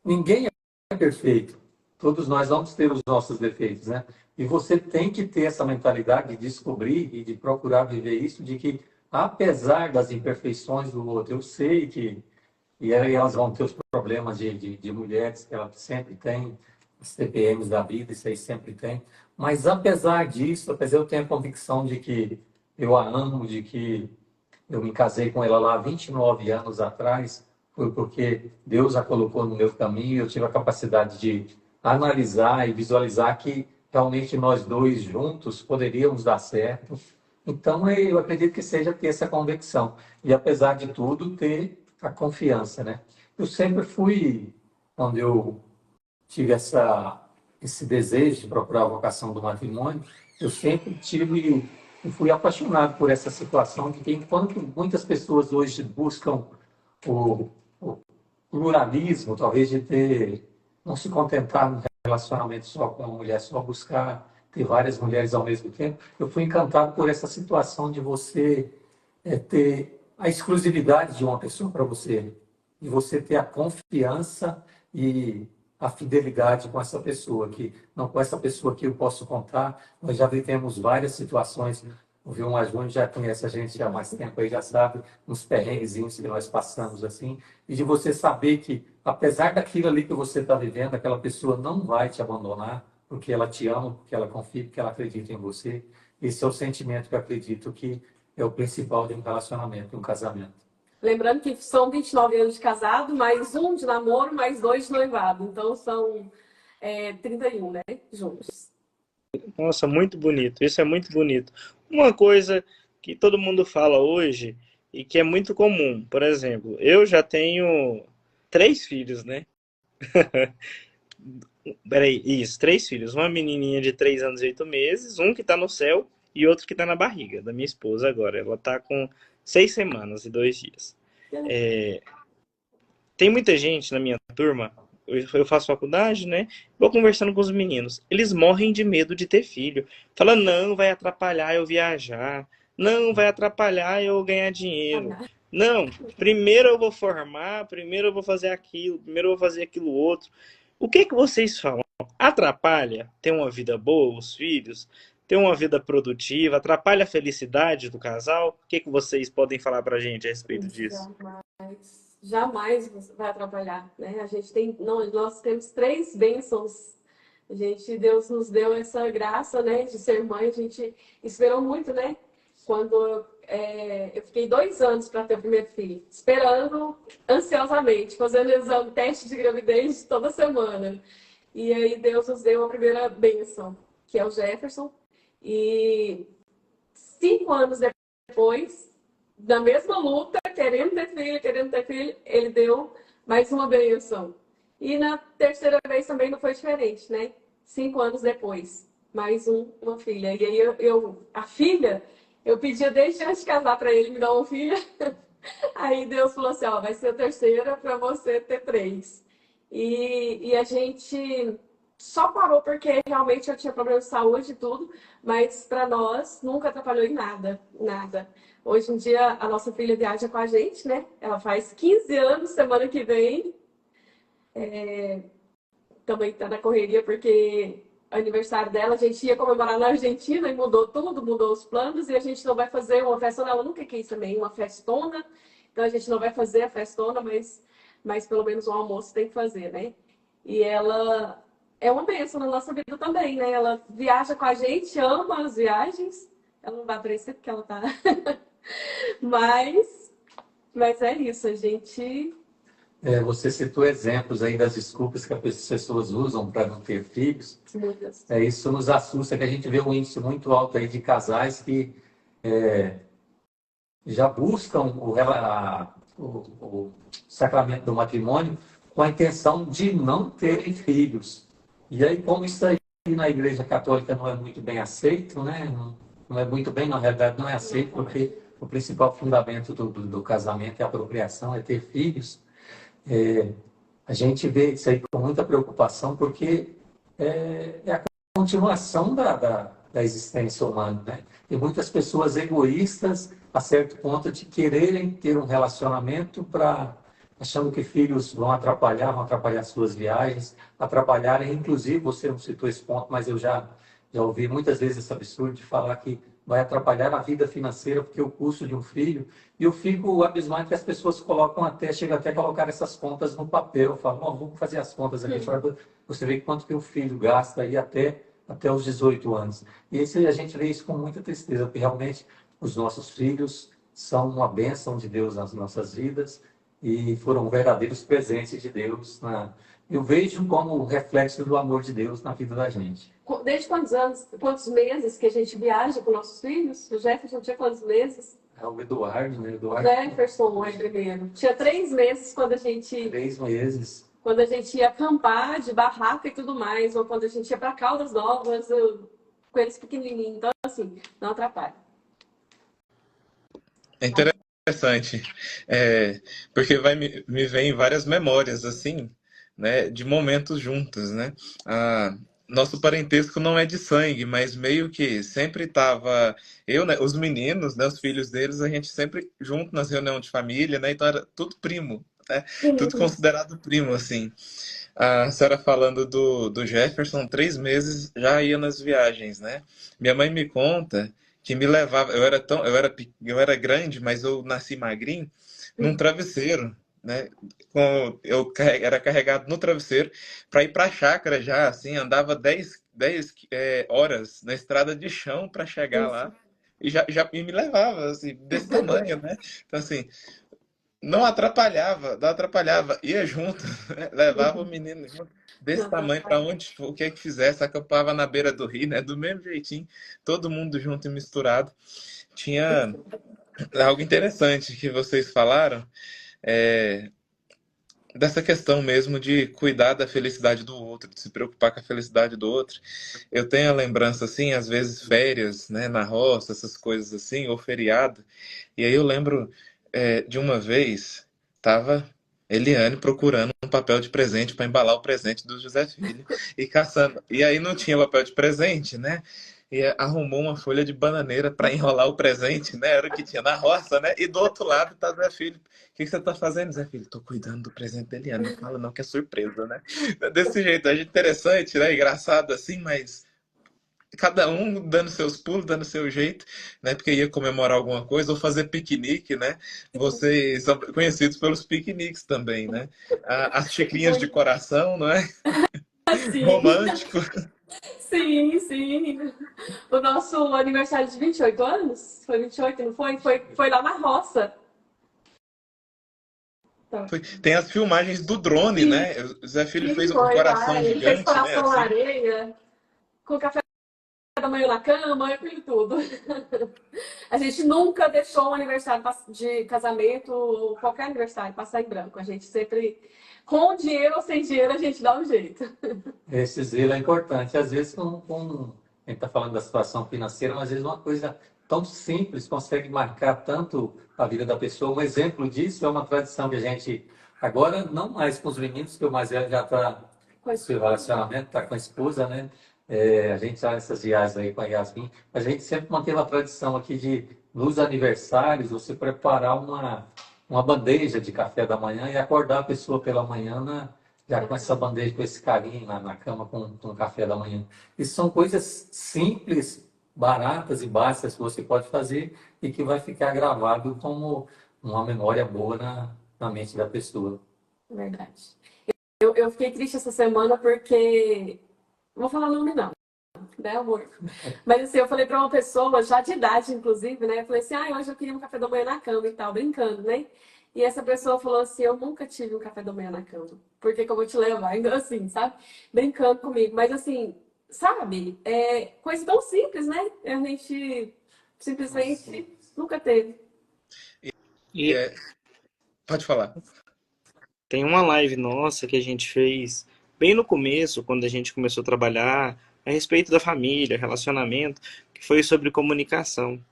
ninguém é perfeito. Todos nós vamos ter os nossos defeitos, né? E você tem que ter essa mentalidade de descobrir e de procurar viver isso, de que apesar das imperfeições do outro, eu sei que e aí elas vão ter os problemas de mulheres que elas sempre têm, os TPMs da vida, isso aí sempre tem. Mas apesar disso, apesar de eu ter a convicção de que eu a amo, de que eu me casei com ela lá há 29 anos atrás, foi porque Deus a colocou no meu caminho e eu tive a capacidade de analisar e visualizar que realmente nós dois juntos poderíamos dar certo. Então, eu acredito que seja ter essa convicção. E, apesar de tudo, ter a confiança, né? Eu sempre fui, quando eu tive esse desejo de procurar a vocação do matrimônio, eu sempre tive e fui apaixonado por essa situação de que, enquanto muitas pessoas hoje buscam o pluralismo, talvez de ter, não se contentar num relacionamento só com uma mulher, só buscar ter várias mulheres ao mesmo tempo, eu fui encantado por essa situação de você ter a exclusividade de uma pessoa para você, e você ter a confiança e a fidelidade com essa pessoa, que não com essa pessoa que eu posso contar. Nós já vivemos várias situações. O Vilmar Júnior já conhece a gente há mais tempo, aí já sabe uns perrenguezinhos que nós passamos assim, e de você saber que, apesar daquilo ali que você está vivendo, aquela pessoa não vai te abandonar, porque ela te ama, porque ela confia, porque ela acredita em você. Esse é o sentimento que eu acredito que é o principal de um relacionamento, de um casamento. Lembrando que são 29 anos de casado, mais um de namoro, mais 2 de noivado. Então são 31, né? Juntos. Nossa, muito bonito. Isso é muito bonito. Uma coisa que todo mundo fala hoje e que é muito comum, por exemplo, eu já tenho 3 filhos, né? Peraí, isso, 3 filhos. Uma menininha de 3 anos e 8 meses, um que tá no céu e outro que tá na barriga da minha esposa agora. Ela tá com 6 semanas e 2 dias. Tem muita gente na minha turma, eu faço faculdade, né? Vou conversando com os meninos. Eles morrem de medo de ter filho. Fala, não, vai atrapalhar eu viajar. Não, vai atrapalhar eu ganhar dinheiro. Não, primeiro eu vou formar, primeiro eu vou fazer aquilo, primeiro eu vou fazer aquilo outro. O que que vocês falam? Atrapalha ter uma vida boa, os filhos? Ter uma vida produtiva? Atrapalha a felicidade do casal? O que que vocês podem falar pra gente a respeito disso? Jamais vai atrapalhar, né? A gente tem, não, nós temos 3 bênçãos. Deus nos deu essa graça, né, de ser mãe. A gente esperou muito, né? Quando eu fiquei 2 anos para ter o primeiro filho, esperando ansiosamente, fazendo exame, teste de gravidez toda semana. E aí Deus nos deu a primeira bênção, que é o Jefferson. E 5 anos depois, na mesma luta, querendo ter filho, ele deu mais uma bênção. E na terceira vez também não foi diferente, né? 5 anos depois. mais uma filha. E aí a filha, eu pedia desde antes de casar para ele me dar uma filha. Aí Deus falou assim, ó, vai ser a terceira para você ter três. E a gente só parou porque realmente eu tinha problema de saúde e tudo, mas para nós nunca atrapalhou em nada, nada. Hoje em dia a nossa filha viaja com a gente, né? Ela faz 15 anos semana que vem. Também tá na correria porque aniversário dela, a gente ia comemorar na Argentina e mudou tudo, mudou os planos e a gente não vai fazer uma festona, ela nunca quis também uma festona, então a gente não vai fazer a festona, mas pelo menos um almoço tem que fazer, né? E ela é uma bênção na nossa vida também, né? Ela viaja com a gente, ama as viagens, ela não vai aparecer porque ela tá... mas é isso, a gente... Você citou exemplos aí das desculpas que as pessoas usam para não ter filhos. Muitas. Isso nos assusta, que a gente vê um índice muito alto aí de casais que já buscam o sacramento do matrimônio com a intenção de não terem filhos. E aí, como isso aí na Igreja Católica não é muito bem aceito, né? Não é muito bem, na realidade não é aceito, porque o principal fundamento do casamento é a procriação, é ter filhos. A gente vê isso aí com muita preocupação, porque é a continuação da existência humana, né? E muitas pessoas egoístas, a certo ponto, de quererem ter um relacionamento achando que filhos vão atrapalhar suas viagens, atrapalharem, inclusive, você não citou esse ponto, mas eu já ouvi muitas vezes esse absurdo de falar que vai atrapalhar a vida financeira, porque o custo de um filho, e eu fico abismado que as pessoas chegam até a colocar essas contas no papel, falam, vamos fazer as contas aqui, você vê quanto que o filho gasta aí até os 18 anos. E a gente vê isso com muita tristeza, porque realmente os nossos filhos são uma bênção de Deus nas nossas vidas, e foram verdadeiros presentes de Deus. Eu vejo como reflexo do amor de Deus na vida da gente. Desde quantos meses que a gente viaja com nossos filhos? O Jefferson tinha quantos meses? É o Eduardo, né? Jefferson é primeiro. Tinha 3 meses quando a gente... 3 meses. Quando a gente ia acampar de barraca e tudo mais, ou quando a gente ia para Caldas Novas, com eles pequenininhos. Então, assim, não atrapalha. É interessante, porque me vem várias memórias, assim, né, de momentos juntos, né? Nosso parentesco não é de sangue, mas meio que sempre tava né, os meninos, né, os filhos deles, a gente sempre junto nas reuniões de família, né? Então era tudo primo, né? Tudo considerado primo, assim. A senhora falando do Jefferson, 3 meses já ia nas viagens, né? Minha mãe me conta que me levava, eu era grande, mas eu nasci magrinho, num travesseiro, né? Era carregado no travesseiro para ir para a chácara já, assim, andava 10 horas na estrada de chão para chegar lá e me levava, assim, desse tamanho, né? Então, assim, não atrapalhava, ia junto, né? Levava o menino junto, desse tamanho para onde, o que fizesse, acampava na beira do rio, né? Do mesmo jeitinho, todo mundo junto e misturado. Tinha algo interessante que vocês falaram, dessa questão mesmo de cuidar da felicidade do outro, de se preocupar com a felicidade do outro. Eu tenho a lembrança, assim, às vezes férias, né, na roça, essas coisas assim, ou feriado, e aí eu lembro de uma vez, tava Eliane procurando um papel de presente para embalar o presente do José Filho e caçando. E aí não tinha papel de presente, né? E arrumou uma folha de bananeira para enrolar o presente, né? Era o que tinha na roça, né? E do outro lado tá Zé Filho. O que você tá fazendo, Zé Filho? Tô cuidando do presente da Eliane. Não fala não, que é surpresa, né? Desse jeito, é interessante, né? Engraçado assim, mas cada um dando seus pulos, dando seu jeito, né? Porque ia comemorar alguma coisa ou fazer piquenique, né? Vocês são conhecidos pelos piqueniques também, né? As xicrinhas de coração, não é? Sim. Romântico. Sim, sim. O nosso aniversário de 28 anos, foi 28, não foi? Foi lá na roça. Tem as filmagens do drone, né? O Zé Filho fez um coração lá. gigante, ele fez coração né? na Assim. areia, com café da manhã na cama, eu fiz tudo. A gente nunca deixou um aniversário de casamento, ou qualquer aniversário, passar em branco. A gente sempre, com dinheiro ou sem dinheiro, a gente dá um jeito. Esse zelo é importante. Às vezes, gente está falando da situação financeira, mas às vezes uma coisa tão simples consegue marcar tanto a vida da pessoa. Um exemplo disso é uma tradição que a gente, agora não mais com os meninos, que o mais velho já está com esse relacionamento, está com a esposa, né? A gente já nessas viagens aí com a Yasmin, mas a gente sempre manteve a tradição aqui de, nos aniversários, você preparar uma bandeja de café da manhã e acordar a pessoa pela manhã já com essa bandeja, com esse carinho na cama com o café da manhã. Isso são coisas simples, baratas e básicas que você pode fazer e que vai ficar gravado como uma memória boa na mente da pessoa. Verdade. Eu fiquei triste essa semana porque... Não vou falar nome não, né, amor? Mas assim, eu falei pra uma pessoa, já de idade, inclusive, né? Eu falei assim, hoje eu queria um café da manhã na cama e tal, brincando, né? E essa pessoa falou assim, eu nunca tive um café da manhã na cama. Por que que eu vou te levar? Então, assim, sabe? Brincando comigo. Mas assim, sabe? Coisa tão simples, né? A gente simplesmente nunca teve. E Pode falar. tem uma live nossa que a gente fez bem no começo, quando a gente começou a trabalhar a respeito da família, relacionamento, que foi sobre comunicação.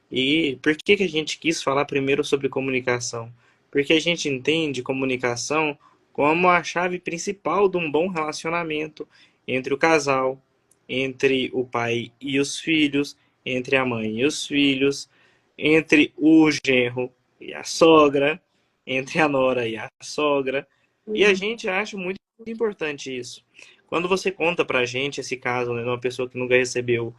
E por que que a gente quis falar primeiro sobre comunicação? Porque a gente entende comunicação como a chave principal de um bom relacionamento entre o casal, entre o pai e os filhos, entre a mãe e os filhos, entre o genro e a sogra, entre a nora e a sogra. E a gente acha muito importante isso. Quando você conta pra gente esse caso, né, de uma pessoa que nunca recebeu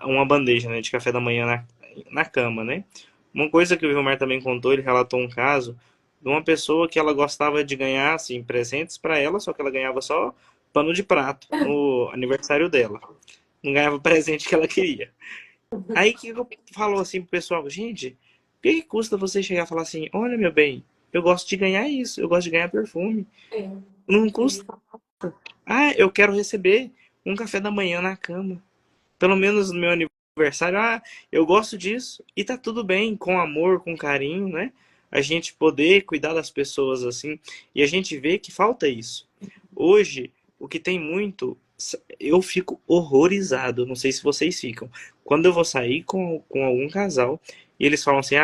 uma bandeja, né, de café da manhã na cama, né? Uma coisa que o Vilmar também contou, ele relatou um caso de uma pessoa que ela gostava de ganhar assim, presentes para ela, só que ela ganhava só pano de prato no aniversário dela. Não ganhava o presente que ela queria. Aí que eu falo assim pro pessoal, gente, o que custa você chegar e falar assim, olha meu bem, eu gosto de ganhar isso, eu gosto de ganhar perfume. Não custa. Eu quero receber um café da manhã na cama. Pelo menos no meu aniversário, eu gosto disso. E tá tudo bem, com amor, com carinho, né? A gente poder cuidar das pessoas assim. E a gente vê que falta isso. Hoje, o que tem muito, eu fico horrorizado. Não sei se vocês ficam. Quando eu vou sair com algum casal e eles falam assim: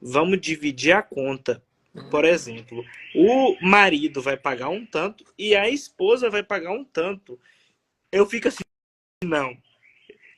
vamos dividir a conta. Por exemplo, o marido vai pagar um tanto e a esposa vai pagar um tanto. Eu fico assim, não.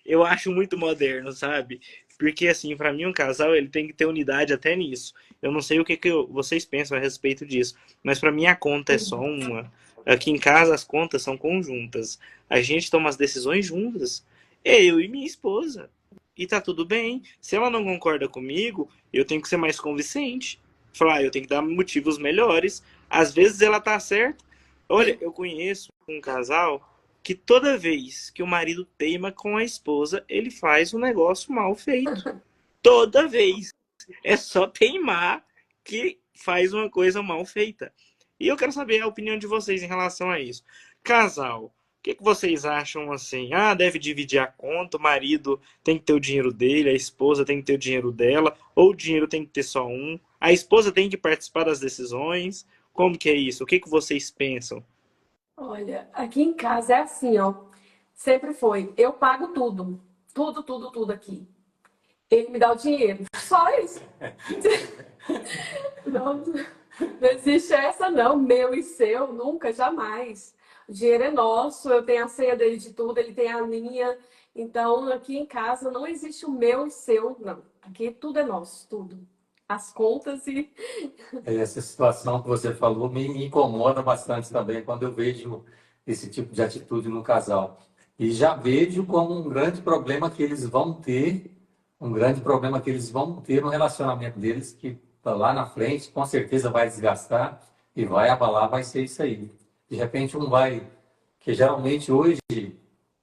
Eu acho muito moderno, sabe? Porque, assim, pra mim um casal, ele tem que ter unidade até nisso. Eu não sei o que vocês pensam a respeito disso, mas pra mim a conta é só uma. Aqui em casa as contas são conjuntas. A gente toma as decisões juntas. Eu e minha esposa. E tá tudo bem. Se ela não concorda comigo, eu tenho que ser mais convincente. Falar, eu tenho que dar motivos melhores. Às vezes ela tá certa. Olha, eu conheço um casal que toda vez que o marido teima com a esposa, ele faz um negócio mal feito. Toda vez. É só teimar que faz uma coisa mal feita. E eu quero saber a opinião de vocês em relação a isso. Casal, o que vocês acham assim? Deve dividir a conta, o marido tem que ter o dinheiro dele, a esposa tem que ter o dinheiro dela, ou o dinheiro tem que ter só um, a esposa tem que participar das decisões. Como que é isso? O que vocês pensam? Olha, aqui em casa é assim, ó. Sempre foi. Eu pago tudo. Tudo, tudo, tudo aqui. Ele me dá o dinheiro. Só isso. Não, não existe essa, não. Meu e seu, nunca, jamais. O dinheiro é nosso, eu tenho a senha dele de tudo, ele tem a minha. Então, aqui em casa não existe o meu e seu, não. Aqui tudo é nosso, tudo. As contas e... Essa situação que você falou me incomoda bastante também quando eu vejo esse tipo de atitude no casal. E já vejo como um grande problema que eles vão ter, no relacionamento deles, que lá na frente com certeza vai desgastar e vai abalar, vai ser isso aí. De repente que geralmente hoje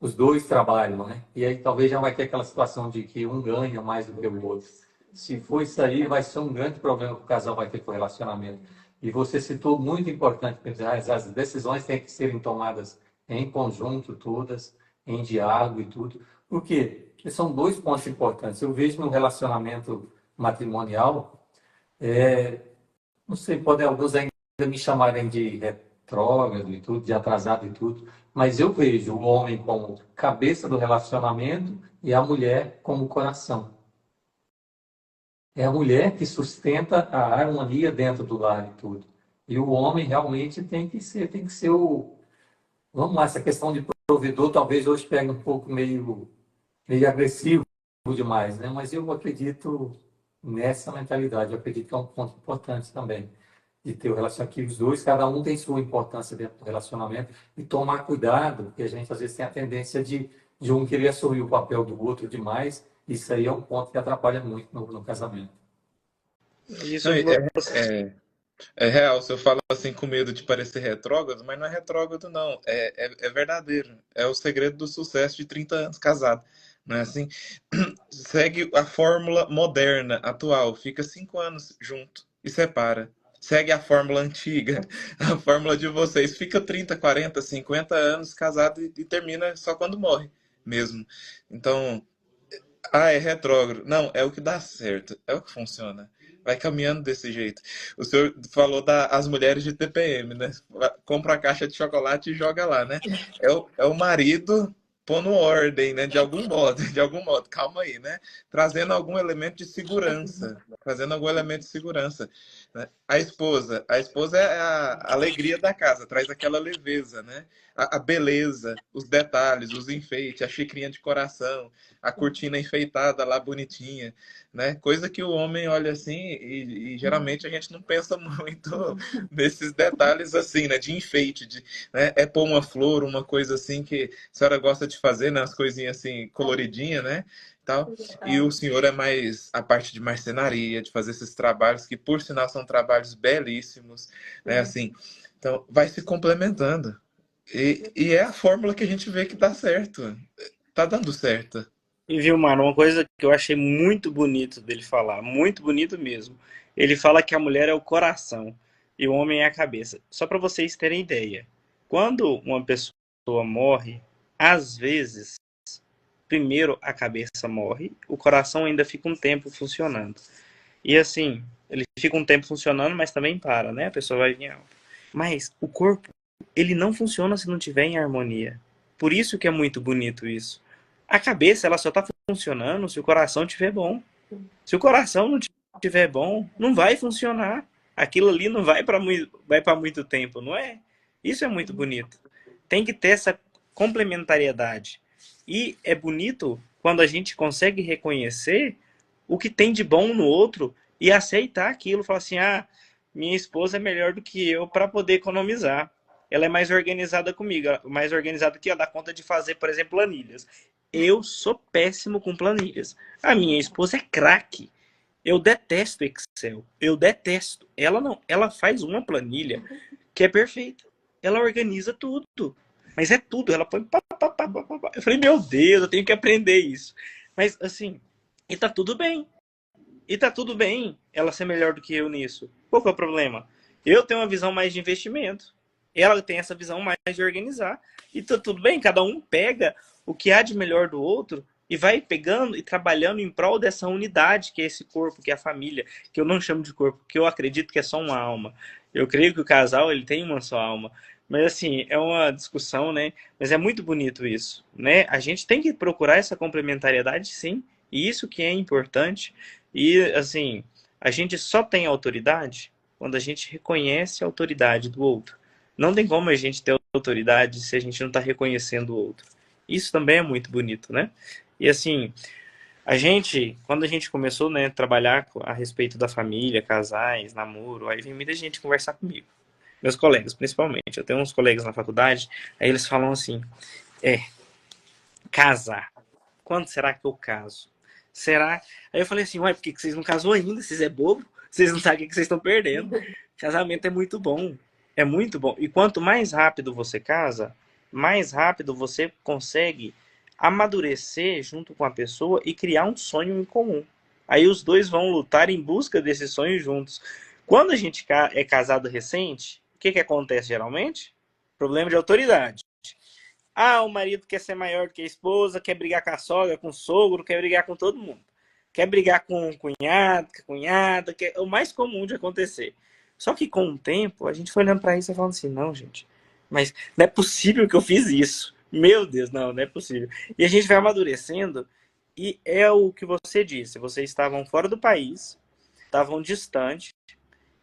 os dois trabalham, né? E aí talvez já vai ter aquela situação de que um ganha mais do que o outro. Se for isso aí, vai ser um grande problema que o casal vai ter com o relacionamento. E você citou muito importante, as decisões têm que serem tomadas em conjunto, todas, em diálogo e tudo. Por quê? Porque são dois pontos importantes. Eu vejo no relacionamento matrimonial, não sei, podem alguns ainda me chamarem de retrógrado e tudo, de atrasado e tudo, mas eu vejo o homem como cabeça do relacionamento e a mulher como coração. É a mulher que sustenta a harmonia dentro do lar e tudo. E o homem realmente tem que ser o. Vamos lá, essa questão de provedor talvez hoje pegue um pouco meio agressivo demais, né? Mas eu acredito nessa mentalidade. Eu acredito que é um ponto importante também de ter o relacionamento, que os dois, cada um tem sua importância dentro do relacionamento e tomar cuidado, porque a gente às vezes tem a tendência de um querer assumir o papel do outro demais. Isso aí é um ponto que atrapalha muito no casamento. Isso Não, você... é, é real, se eu falo assim com medo de parecer retrógrado, mas não é retrógrado, não. É verdadeiro. É o segredo do sucesso de 30 anos casado. Não é assim? Segue a fórmula moderna, atual. Fica 5 anos junto e separa. Segue a fórmula antiga, a fórmula de vocês. Fica 30, 40, 50 anos casado e termina só quando morre mesmo. Então, é retrógrado. Não, é o que dá certo. É o que funciona. Vai caminhando desse jeito. O senhor falou das mulheres de TPM, né? Compra a caixa de chocolate e joga lá, né? É o marido pondo ordem, né? De algum modo, de algum modo. Calma aí, né? Trazendo algum elemento de segurança. Trazendo algum elemento de segurança. Né? A esposa é a alegria da casa, traz aquela leveza, né? A beleza, os detalhes, os enfeites, a xicrinha de coração, a cortina enfeitada lá bonitinha, né? Coisa que o homem olha assim e geralmente a gente não pensa muito nesses detalhes assim, né? De enfeite, né? É pôr uma flor, uma coisa assim que a senhora gosta de fazer, né? As coisinhas assim coloridinhas, né? Tal. E o senhor é mais a parte de marcenaria, de fazer esses trabalhos que por sinal são trabalhos belíssimos, né? Assim, então vai se complementando. E é a fórmula que a gente vê que dá certo. Tá dando certo. E viu, mano, uma coisa que eu achei muito bonito dele falar, muito bonito mesmo. Ele fala que a mulher é o coração e o homem é a cabeça. Só para vocês terem ideia, quando uma pessoa morre, às vezes, primeiro a cabeça morre, o coração ainda fica um tempo funcionando. E assim, ele fica um tempo funcionando, mas também para, né? A pessoa vai vir alta. Mas o corpo, ele não funciona se não tiver em harmonia. Por isso que é muito bonito isso. A cabeça, ela só tá funcionando se o coração estiver bom. Se o coração não estiver bom, não vai funcionar. Aquilo ali não vai para muito tempo, não é? Isso é muito bonito. Tem que ter essa complementariedade. E é bonito quando a gente consegue reconhecer o que tem de bom no outro e aceitar aquilo. Falar assim, minha esposa é melhor do que eu para poder economizar. Ela é mais organizada comigo, mais organizada que eu, dá conta de fazer, por exemplo, planilhas. Eu sou péssimo com planilhas. A minha esposa é craque. Eu detesto Excel. Eu detesto. Ela não. Ela faz uma planilha que é perfeita. Ela organiza tudo. Mas é tudo. Ela põe. Pá, pá, pá, pá, pá. Eu falei, meu Deus, eu tenho que aprender isso. Mas assim, e tá tudo bem. E tá tudo bem ela ser melhor do que eu nisso. Qual que é o problema? Eu tenho uma visão mais de investimento. Ela tem essa visão mais de organizar. E tá tudo bem, cada um pega o que há de melhor do outro e vai pegando e trabalhando em prol dessa unidade que é esse corpo, que é a família, que eu não chamo de corpo, que eu acredito que é só uma alma. Eu creio que o casal ele tem uma só alma. Mas assim, é uma discussão, né? Mas é muito bonito isso, né? A gente tem que procurar essa complementariedade, sim. E isso que é importante. E assim, a gente só tem autoridade quando a gente reconhece a autoridade do outro. Não tem como a gente ter autoridade se a gente não está reconhecendo o outro. Isso também é muito bonito, né? E assim, quando a gente começou, né, a trabalhar a respeito da família, casais, namoro, aí vem muita gente conversar comigo. Meus colegas, principalmente. Eu tenho uns colegas na faculdade, aí eles falam assim, casar. Quando será que eu caso? Será? Aí eu falei assim, ué, por que vocês não casou ainda? Vocês é bobo? Vocês não sabem o que vocês estão perdendo. Casamento é muito bom. É muito bom. E quanto mais rápido você casa, mais rápido você consegue amadurecer junto com a pessoa e criar um sonho em comum. Aí os dois vão lutar em busca desse sonho juntos. Quando a gente é casado recente, o que acontece geralmente? Problema de autoridade. O marido quer ser maior do que a esposa, quer brigar com a sogra, com o sogro, quer brigar com todo mundo. Quer brigar com o cunhado, com a cunhada, que é o mais comum de acontecer. Só que com o tempo, a gente foi olhando pra isso e falando assim, não, gente, mas não é possível que eu fiz isso. Meu Deus, não, não é possível. E a gente vai amadurecendo e é o que você disse, vocês estavam fora do país, estavam distantes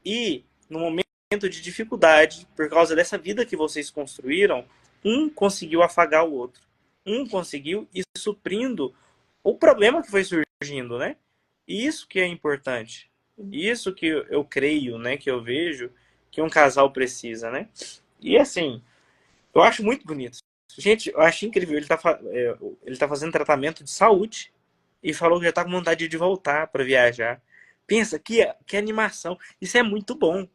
e no momento de dificuldade, por causa dessa vida que vocês construíram, um conseguiu afagar o outro. Um conseguiu ir suprindo o problema que foi surgindo, né? E isso que é importante. Isso que eu creio, né? Que eu vejo que um casal precisa, né? E assim, eu acho muito bonito. Gente, eu acho incrível. Ele tá fazendo tratamento de saúde e falou que já tá com vontade de voltar para viajar. Pensa, que animação. Isso é muito bom.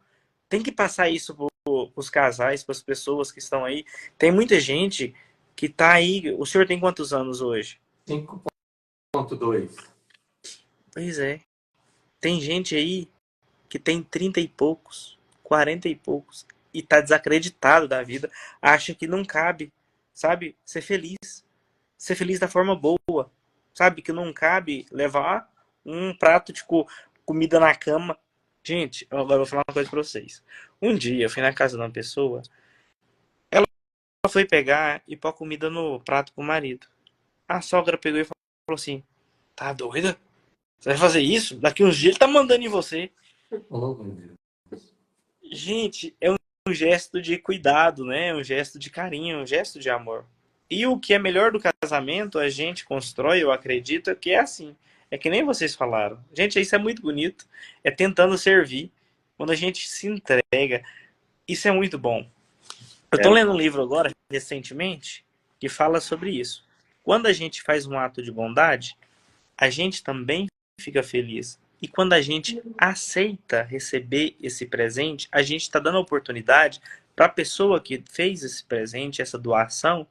Tem que passar isso para os casais, para as pessoas que estão aí. Tem muita gente que tá aí. O senhor tem quantos anos hoje? 5,2. Pois é. Tem gente aí que tem 30 e poucos, 40 e poucos, e tá desacreditado da vida, acha que não cabe, sabe? Ser feliz. Ser feliz da forma boa. Sabe? Que não cabe levar um prato de comida na cama. Gente, agora eu vou falar uma coisa pra vocês. Um dia eu fui na casa de uma pessoa, ela foi pegar e pôr comida no prato pro marido. A sogra pegou e falou assim: tá doida? Você vai fazer isso? Daqui uns dias ele tá mandando em você. Oh, meu Deus. Gente, é um gesto de cuidado, né? Um gesto de carinho, um gesto de amor. E o que é melhor do casamento, a gente constrói, eu acredito, é que é assim. É que nem vocês falaram. Gente, isso é muito bonito. É tentando servir. Quando a gente se entrega, isso é muito bom. Eu tô É, lendo um livro agora, recentemente, que fala sobre isso. Quando a gente faz um ato de bondade, a gente também fica feliz. E quando a gente aceita receber esse presente, a gente está dando a oportunidade para a pessoa que fez esse presente, essa doação,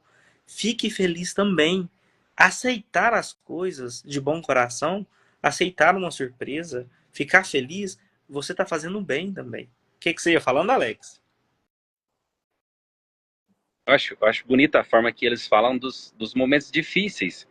fique feliz também. Aceitar as coisas de bom coração, aceitar uma surpresa, ficar feliz, você está fazendo bem também. O que você ia falando, Alex? eu acho bonita a forma que eles falam dos momentos difíceis,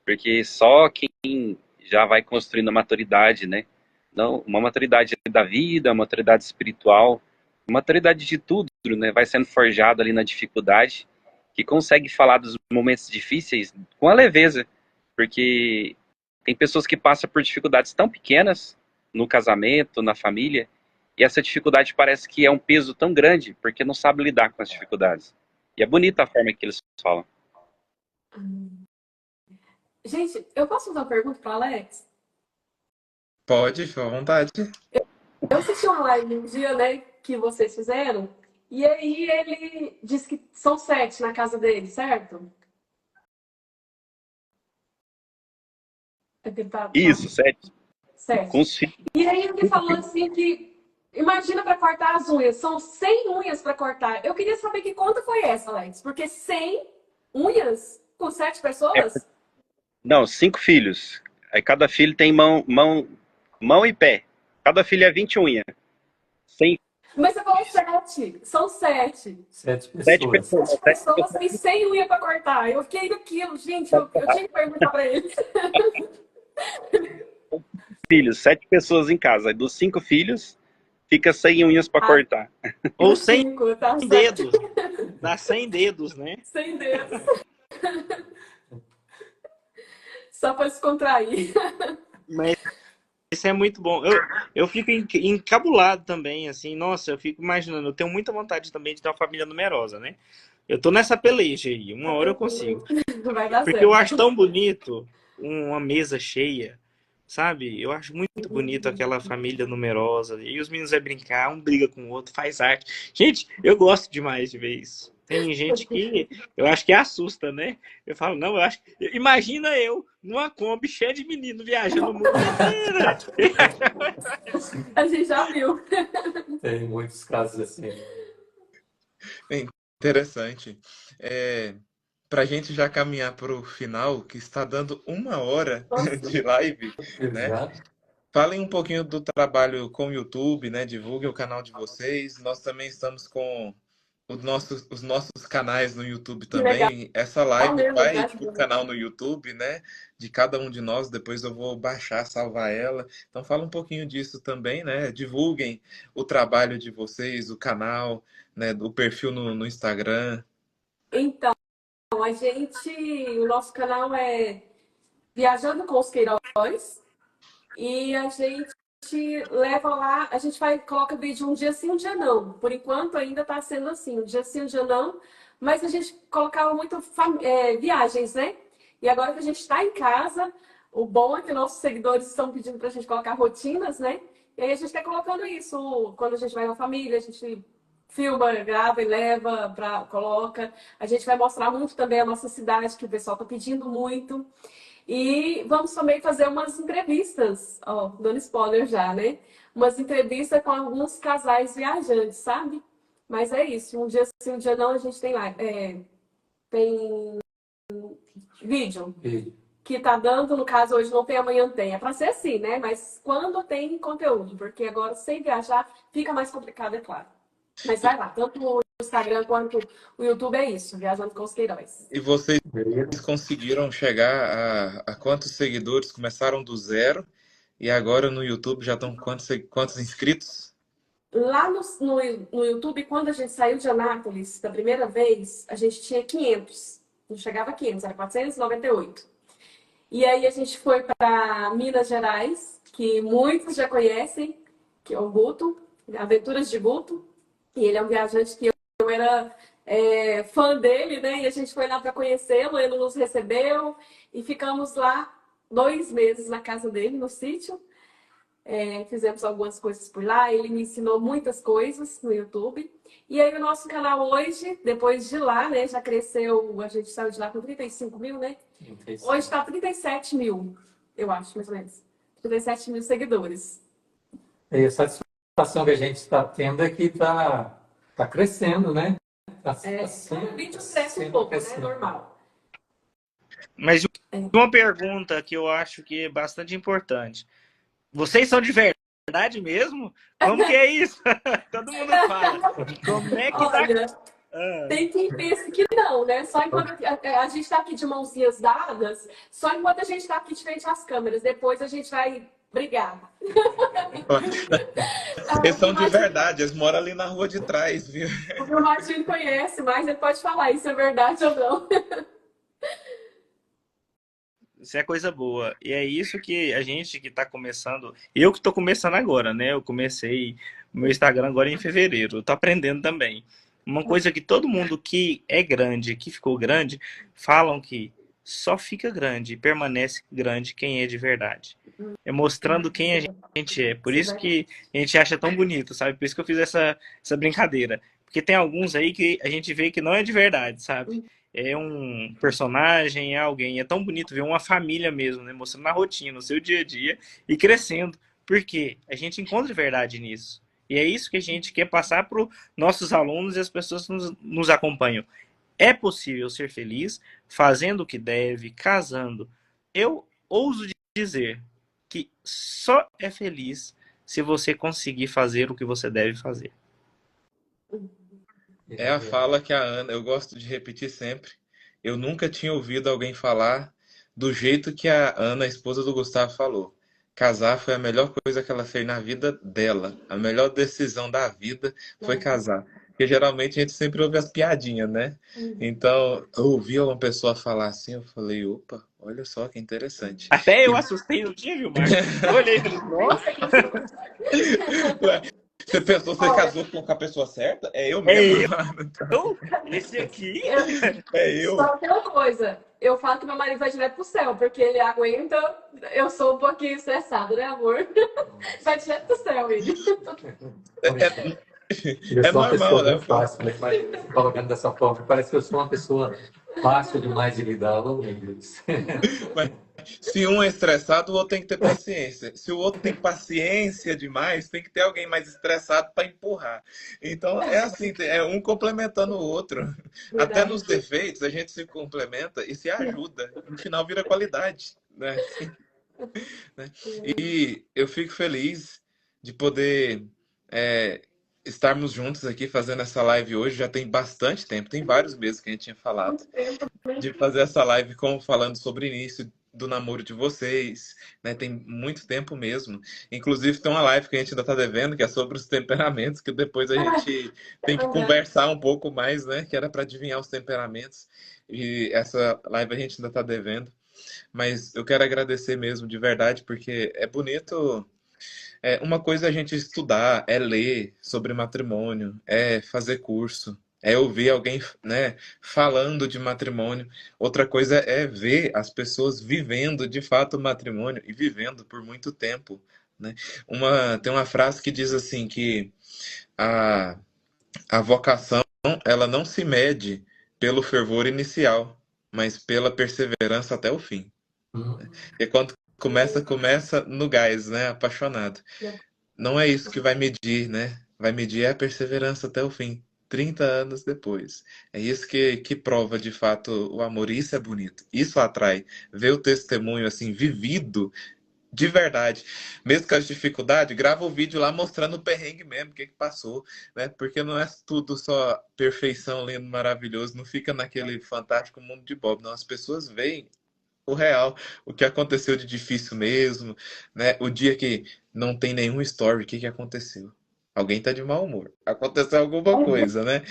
porque só quem já vai construindo a maturidade, né? Não, uma maturidade da vida, uma maturidade espiritual, uma maturidade de tudo, né? Vai sendo forjado ali na dificuldade, que consegue falar dos momentos difíceis com a leveza, porque tem pessoas que passam por dificuldades tão pequenas no casamento, na família, e essa dificuldade parece que é um peso tão grande, porque não sabe lidar com as dificuldades. E é bonita a forma que eles falam. Gente, eu posso fazer uma pergunta para Alex? Pode, fica à vontade. Eu assisti uma live um dia, né, que vocês fizeram, e aí ele disse que são 7 na casa dele, certo? É que ele tá Isso, sete. Com 7. os filhos. E aí ele falou assim que, imagina para cortar as unhas, são 100 unhas para cortar. Eu queria saber que conta foi essa, Alex, porque 100 unhas com 7 pessoas? Não, 5 filhos. Aí cada filho tem mão e pé. Cada filho é 20 unhas. 100, Mas você falou 7, são 7. 7 7 pessoas. pessoas. 7 pessoas têm 100 unhas para cortar. Eu fiquei naquilo, gente, eu tinha que perguntar para ele. Filhos, 7 pessoas em casa. Aí dos 5 filhos, fica 100 unhas para Ah, cortar. Ou dos 100 5, tá certo. dedos. Dá 100 dedos, né? 100 dedos. Só para descontrair. Mas isso é muito bom. Eu fico encabulado também, assim. Nossa, eu fico imaginando. Eu tenho muita vontade também de ter uma família numerosa, né? Eu tô nessa peleja aí. Uma hora eu consigo. Vai dar Porque eu acho certo. tão bonito uma mesa cheia, sabe? Eu acho muito bonito aquela família numerosa. E os meninos vão brincar, um briga com o outro, faz arte. Gente, eu gosto demais de ver isso. Tem gente que eu acho que assusta, né? Eu falo, não, eu acho. Imagina eu numa Kombi cheia de menino viajando o mundo inteiro. A gente já viu. Tem muitos casos assim. Interessante. Para a gente já caminhar para o final, que está dando 1 hora Nossa. de live, né? Exato. Falem um pouquinho do trabalho com o YouTube, né? Divulguem o canal de vocês. Nós também estamos com os nossos canais no YouTube Que legal também. Essa live mesmo, vai para o gratidão. canal no YouTube, né? De cada um de nós. Depois eu vou baixar, salvar ela. Então fala um pouquinho disso também, né? Divulguem o trabalho de vocês, o canal, né? O perfil no Instagram. Então, o nosso canal é Viajando com os Queiroz e a gente leva lá, a gente vai, coloca vídeo um dia sim, um dia não. Por enquanto ainda está sendo assim, um dia sim, um dia não, mas a gente colocava muito viagens, né? E agora que a gente está em casa, o bom é que nossos seguidores estão pedindo para a gente colocar rotinas, né? E aí a gente está colocando isso, quando a gente vai na família, a gente filma, grava e leva, coloca. A gente vai mostrar muito também a nossa cidade, que o pessoal está pedindo muito. E vamos também fazer umas entrevistas, ó, dando spoiler já, né? Umas entrevistas com alguns casais viajantes, sabe? Mas é isso, um dia sim, um dia não, a gente tem lá, tem vídeo E que tá dando, no caso hoje não tem, amanhã tem. É para ser assim, né? Mas quando tem conteúdo, porque agora sem viajar fica mais complicado, é claro. Mas vai lá, tanto o Instagram quanto o YouTube é isso, Viajando com os Queiroz. E vocês beleza? conseguiram chegar a quantos seguidores? Começaram do zero e agora no YouTube já estão quantos inscritos? Lá no YouTube, quando a gente saiu de Anápolis da primeira vez, a gente tinha 500. Não chegava a 500, era 498. E aí a gente foi para Minas Gerais, que muitos já conhecem, que é o Guto, Aventuras de Guto. E ele é um viajante que eu era fã dele, né? E a gente foi lá para conhecê-lo, ele nos recebeu e ficamos lá 2 meses na casa dele, no sítio. Fizemos algumas coisas por lá, ele me ensinou muitas coisas no YouTube. E aí o nosso canal hoje, depois de lá, né, já cresceu, a gente saiu de lá com 35 mil, né? Hoje está 37 mil, eu acho, mais ou menos. 37 mil seguidores. E a satisfação que a gente está tendo é que tá crescendo, né? Cada vídeo cresce um pouco, né? Normal. Mas uma pergunta que eu acho que é bastante importante. Vocês são de verdade mesmo? Como que é isso? Todo mundo fala. Como é que tá? Olha, tem quem pense que não, né? Só enquanto a gente está aqui de mãozinhas dadas, só enquanto a gente está aqui de frente às câmeras. Depois a gente vai brigar. Eles são de verdade, eles moram ali na rua de trás, viu? O meu Martinho conhece, mas ele pode falar isso é verdade ou não. Isso é coisa boa. E é isso que a gente que tá começando. Eu que tô começando agora, né? Eu comecei o meu Instagram agora em fevereiro. Eu tô aprendendo também. Uma coisa que todo mundo que é grande, que ficou grande, falam que só fica grande e permanece grande quem é de verdade. É mostrando quem a gente é. Por isso que a gente acha tão bonito, sabe? Por isso que eu fiz essa brincadeira. Porque tem alguns aí que a gente vê que não é de verdade, sabe? É um personagem, é alguém. É tão bonito ver uma família mesmo, né? Mostrando a rotina, no seu dia a dia e crescendo. Porque a gente encontra verdade nisso. E é isso que a gente quer passar para os nossos alunos e as pessoas que nos acompanham. É possível ser feliz fazendo o que deve, casando. Eu ouso dizer que só é feliz se você conseguir fazer o que você deve fazer. É a fala que a Ana, eu gosto de repetir sempre. Eu nunca tinha ouvido alguém falar do jeito que a Ana, a esposa do Gustavo, falou. Casar foi a melhor coisa que ela fez na vida dela. A melhor decisão da vida foi casar. Porque geralmente a gente sempre ouve as piadinhas, né? Então, eu ouvi uma pessoa falar assim, eu falei, opa, olha só que interessante. Até eu assustei no dia, viu, Marcos? Eu olhei e falei, nossa, Ué, você pensou, você casou com a pessoa certa? É eu é mesmo. eu? Esse aqui? É eu. Só que uma coisa, eu falo que meu marido vai direto pro céu, porque ele aguenta, eu sou um pouquinho estressado, né, amor? Vai direto pro céu, ele. Eu É sou uma normal, pessoa né? muito fácil, né? Mas colocando dessa forma, parece que eu sou uma pessoa fácil demais de lidar, oh, meu Deus. Mas se um é estressado, o outro tem que ter paciência. Se o outro tem paciência demais, tem que ter alguém mais estressado para empurrar. Então é assim, é um complementando o outro. Até nos defeitos a gente se complementa e se ajuda. No final vira qualidade, né? E eu fico feliz de poder estarmos juntos aqui fazendo essa live hoje. Já tem bastante tempo, tem vários meses que a gente tinha falado Muito tempo, né? de fazer essa live falando sobre o início do namoro de vocês, né? Tem muito tempo mesmo. Inclusive tem uma live que a gente ainda está devendo, que é sobre os temperamentos, que depois a gente tem que conversar um pouco mais, né? Que era para adivinhar os temperamentos. E essa live a gente ainda está devendo. Mas eu quero agradecer mesmo, de verdade, porque é bonito. Uma coisa é a gente estudar, é ler sobre matrimônio, é fazer curso, é ouvir alguém, né, falando de matrimônio. Outra coisa é ver as pessoas vivendo de fato o matrimônio e vivendo por muito tempo, né? Tem uma frase que diz assim que a, a vocação, ela não se mede pelo fervor inicial, mas pela perseverança até o fim. E quando começa no gás, né? Apaixonado. Não é isso que vai medir, né? Vai medir a perseverança até o fim, 30 anos depois. É isso que prova de fato o amor. E isso é bonito. Isso atrai. Ver o testemunho assim, vivido de verdade. Mesmo com as dificuldades, grava o vídeo lá mostrando o perrengue mesmo, o que passou, né? Porque não é tudo só perfeição, lindo, maravilhoso. Não fica naquele fantástico mundo de Bob. Não, as pessoas veem o real, o que aconteceu de difícil mesmo, né? O dia que não tem nenhum story, o que aconteceu? Alguém tá de mau humor. Aconteceu alguma coisa, né?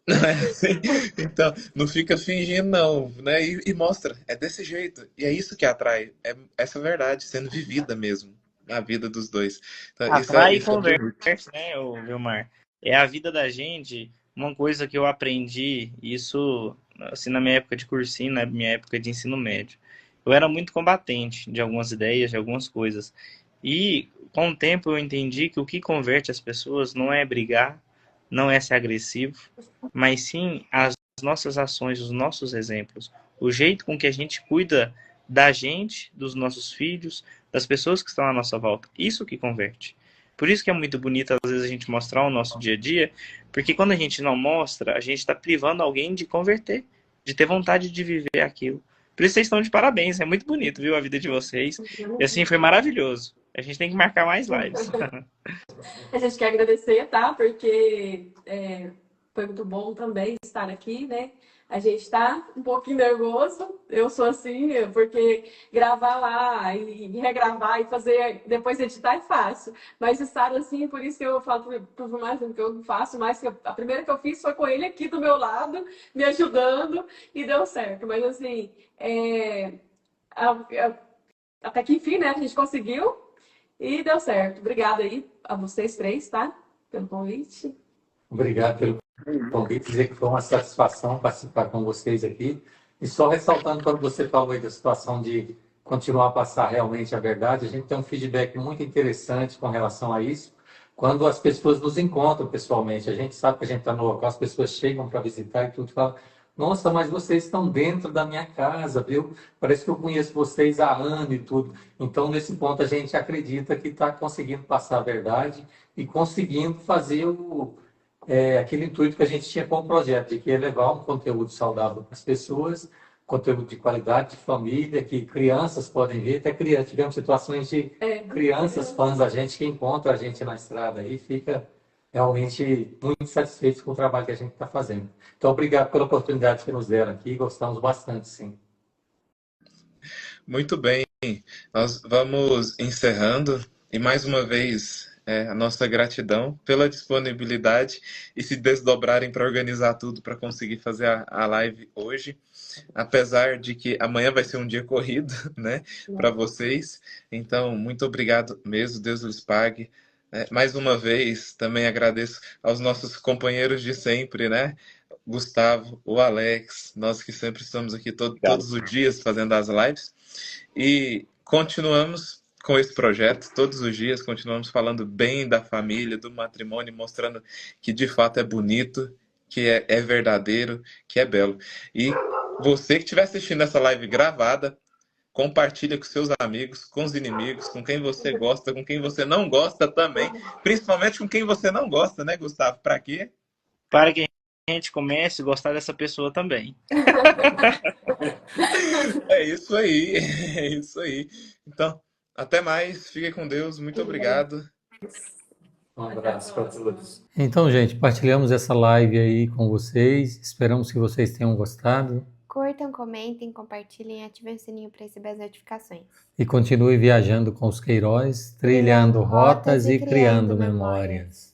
Não é assim? Então, não fica fingindo, não, né? E mostra, é desse jeito. E é isso que atrai, é essa verdade sendo vivida mesmo na vida dos dois. Então, Atrai e isso é bonito. converte, né, ô Vilmar? É a vida da gente. Uma coisa que eu aprendi, isso assim, na minha época de cursinho, na minha época de ensino médio. Eu era muito combatente de algumas ideias, de algumas coisas. E com o tempo eu entendi que o que converte as pessoas não é brigar, não é ser agressivo, mas sim as nossas ações, os nossos exemplos, o jeito com que a gente cuida da gente, dos nossos filhos, das pessoas que estão à nossa volta. Isso que converte. Por isso que é muito bonito, às vezes, a gente mostrar o nosso dia a dia, porque quando a gente não mostra, a gente está privando alguém de converter, de ter vontade de viver aquilo. Por isso vocês estão de parabéns, é muito bonito, viu, a vida de vocês. E assim, foi maravilhoso. A gente tem que marcar mais lives. A gente quer agradecer, tá? Porque foi muito bom também estar aqui, né? A gente tá um pouquinho nervoso, eu sou assim, porque gravar lá e regravar e fazer, depois editar é fácil. Mas estar assim, por isso que eu falo pro mais que eu faço, mas que a primeira que eu fiz foi com ele aqui do meu lado, me ajudando, e deu certo. Mas assim, até que enfim, né? A gente conseguiu e deu certo. Obrigada aí a vocês três, tá? Pelo convite. Obrigado pelo convite, dizer que foi uma satisfação participar com vocês aqui. E só ressaltando, quando você falou aí da situação de continuar a passar realmente a verdade, a gente tem um feedback muito interessante com relação a isso. Quando as pessoas nos encontram pessoalmente, a gente sabe que a gente está no local, as pessoas chegam para visitar e tudo, falam: nossa, mas vocês estão dentro da minha casa, viu? Parece que eu conheço vocês há anos e tudo. Então, nesse ponto, a gente acredita que está conseguindo passar a verdade e conseguindo fazer aquele intuito que a gente tinha com o projeto, de que é levar um conteúdo saudável para as pessoas, conteúdo de qualidade, de família, que crianças podem ver, até crianças. Tivemos situações de crianças fãs da gente que encontram a gente na estrada e fica realmente muito satisfeitos com o trabalho que a gente está fazendo. Então, obrigado pela oportunidade que nos deram aqui, gostamos bastante, sim. Muito bem, nós vamos encerrando e mais uma vez a nossa gratidão pela disponibilidade e se desdobrarem para organizar tudo para conseguir fazer a live hoje, apesar de que amanhã vai ser um dia corrido, né, para vocês. Então, muito obrigado mesmo, Deus lhes pague. Mais uma vez, também agradeço aos nossos companheiros de sempre, né? Gustavo, o Alex, nós que sempre estamos aqui todos os dias fazendo as lives. E continuamos com esse projeto, todos os dias continuamos falando bem da família, do matrimônio, mostrando que de fato é bonito, que é verdadeiro, que é belo. E você que estiver assistindo essa live gravada, compartilha com seus amigos, com os inimigos, com quem você gosta, com quem você não gosta também, principalmente com quem você não gosta, né, Gustavo? Para quê? Para que a gente comece a gostar dessa pessoa também. É isso aí, é isso aí. Então, até mais, fique com Deus, muito obrigado. Um abraço para todos. Então, gente, partilhamos essa live aí com vocês. Esperamos que vocês tenham gostado. Curtam, comentem, compartilhem e ativem o sininho para receber as notificações. E continue viajando com os Queiroz, trilhando rotas e criando memórias.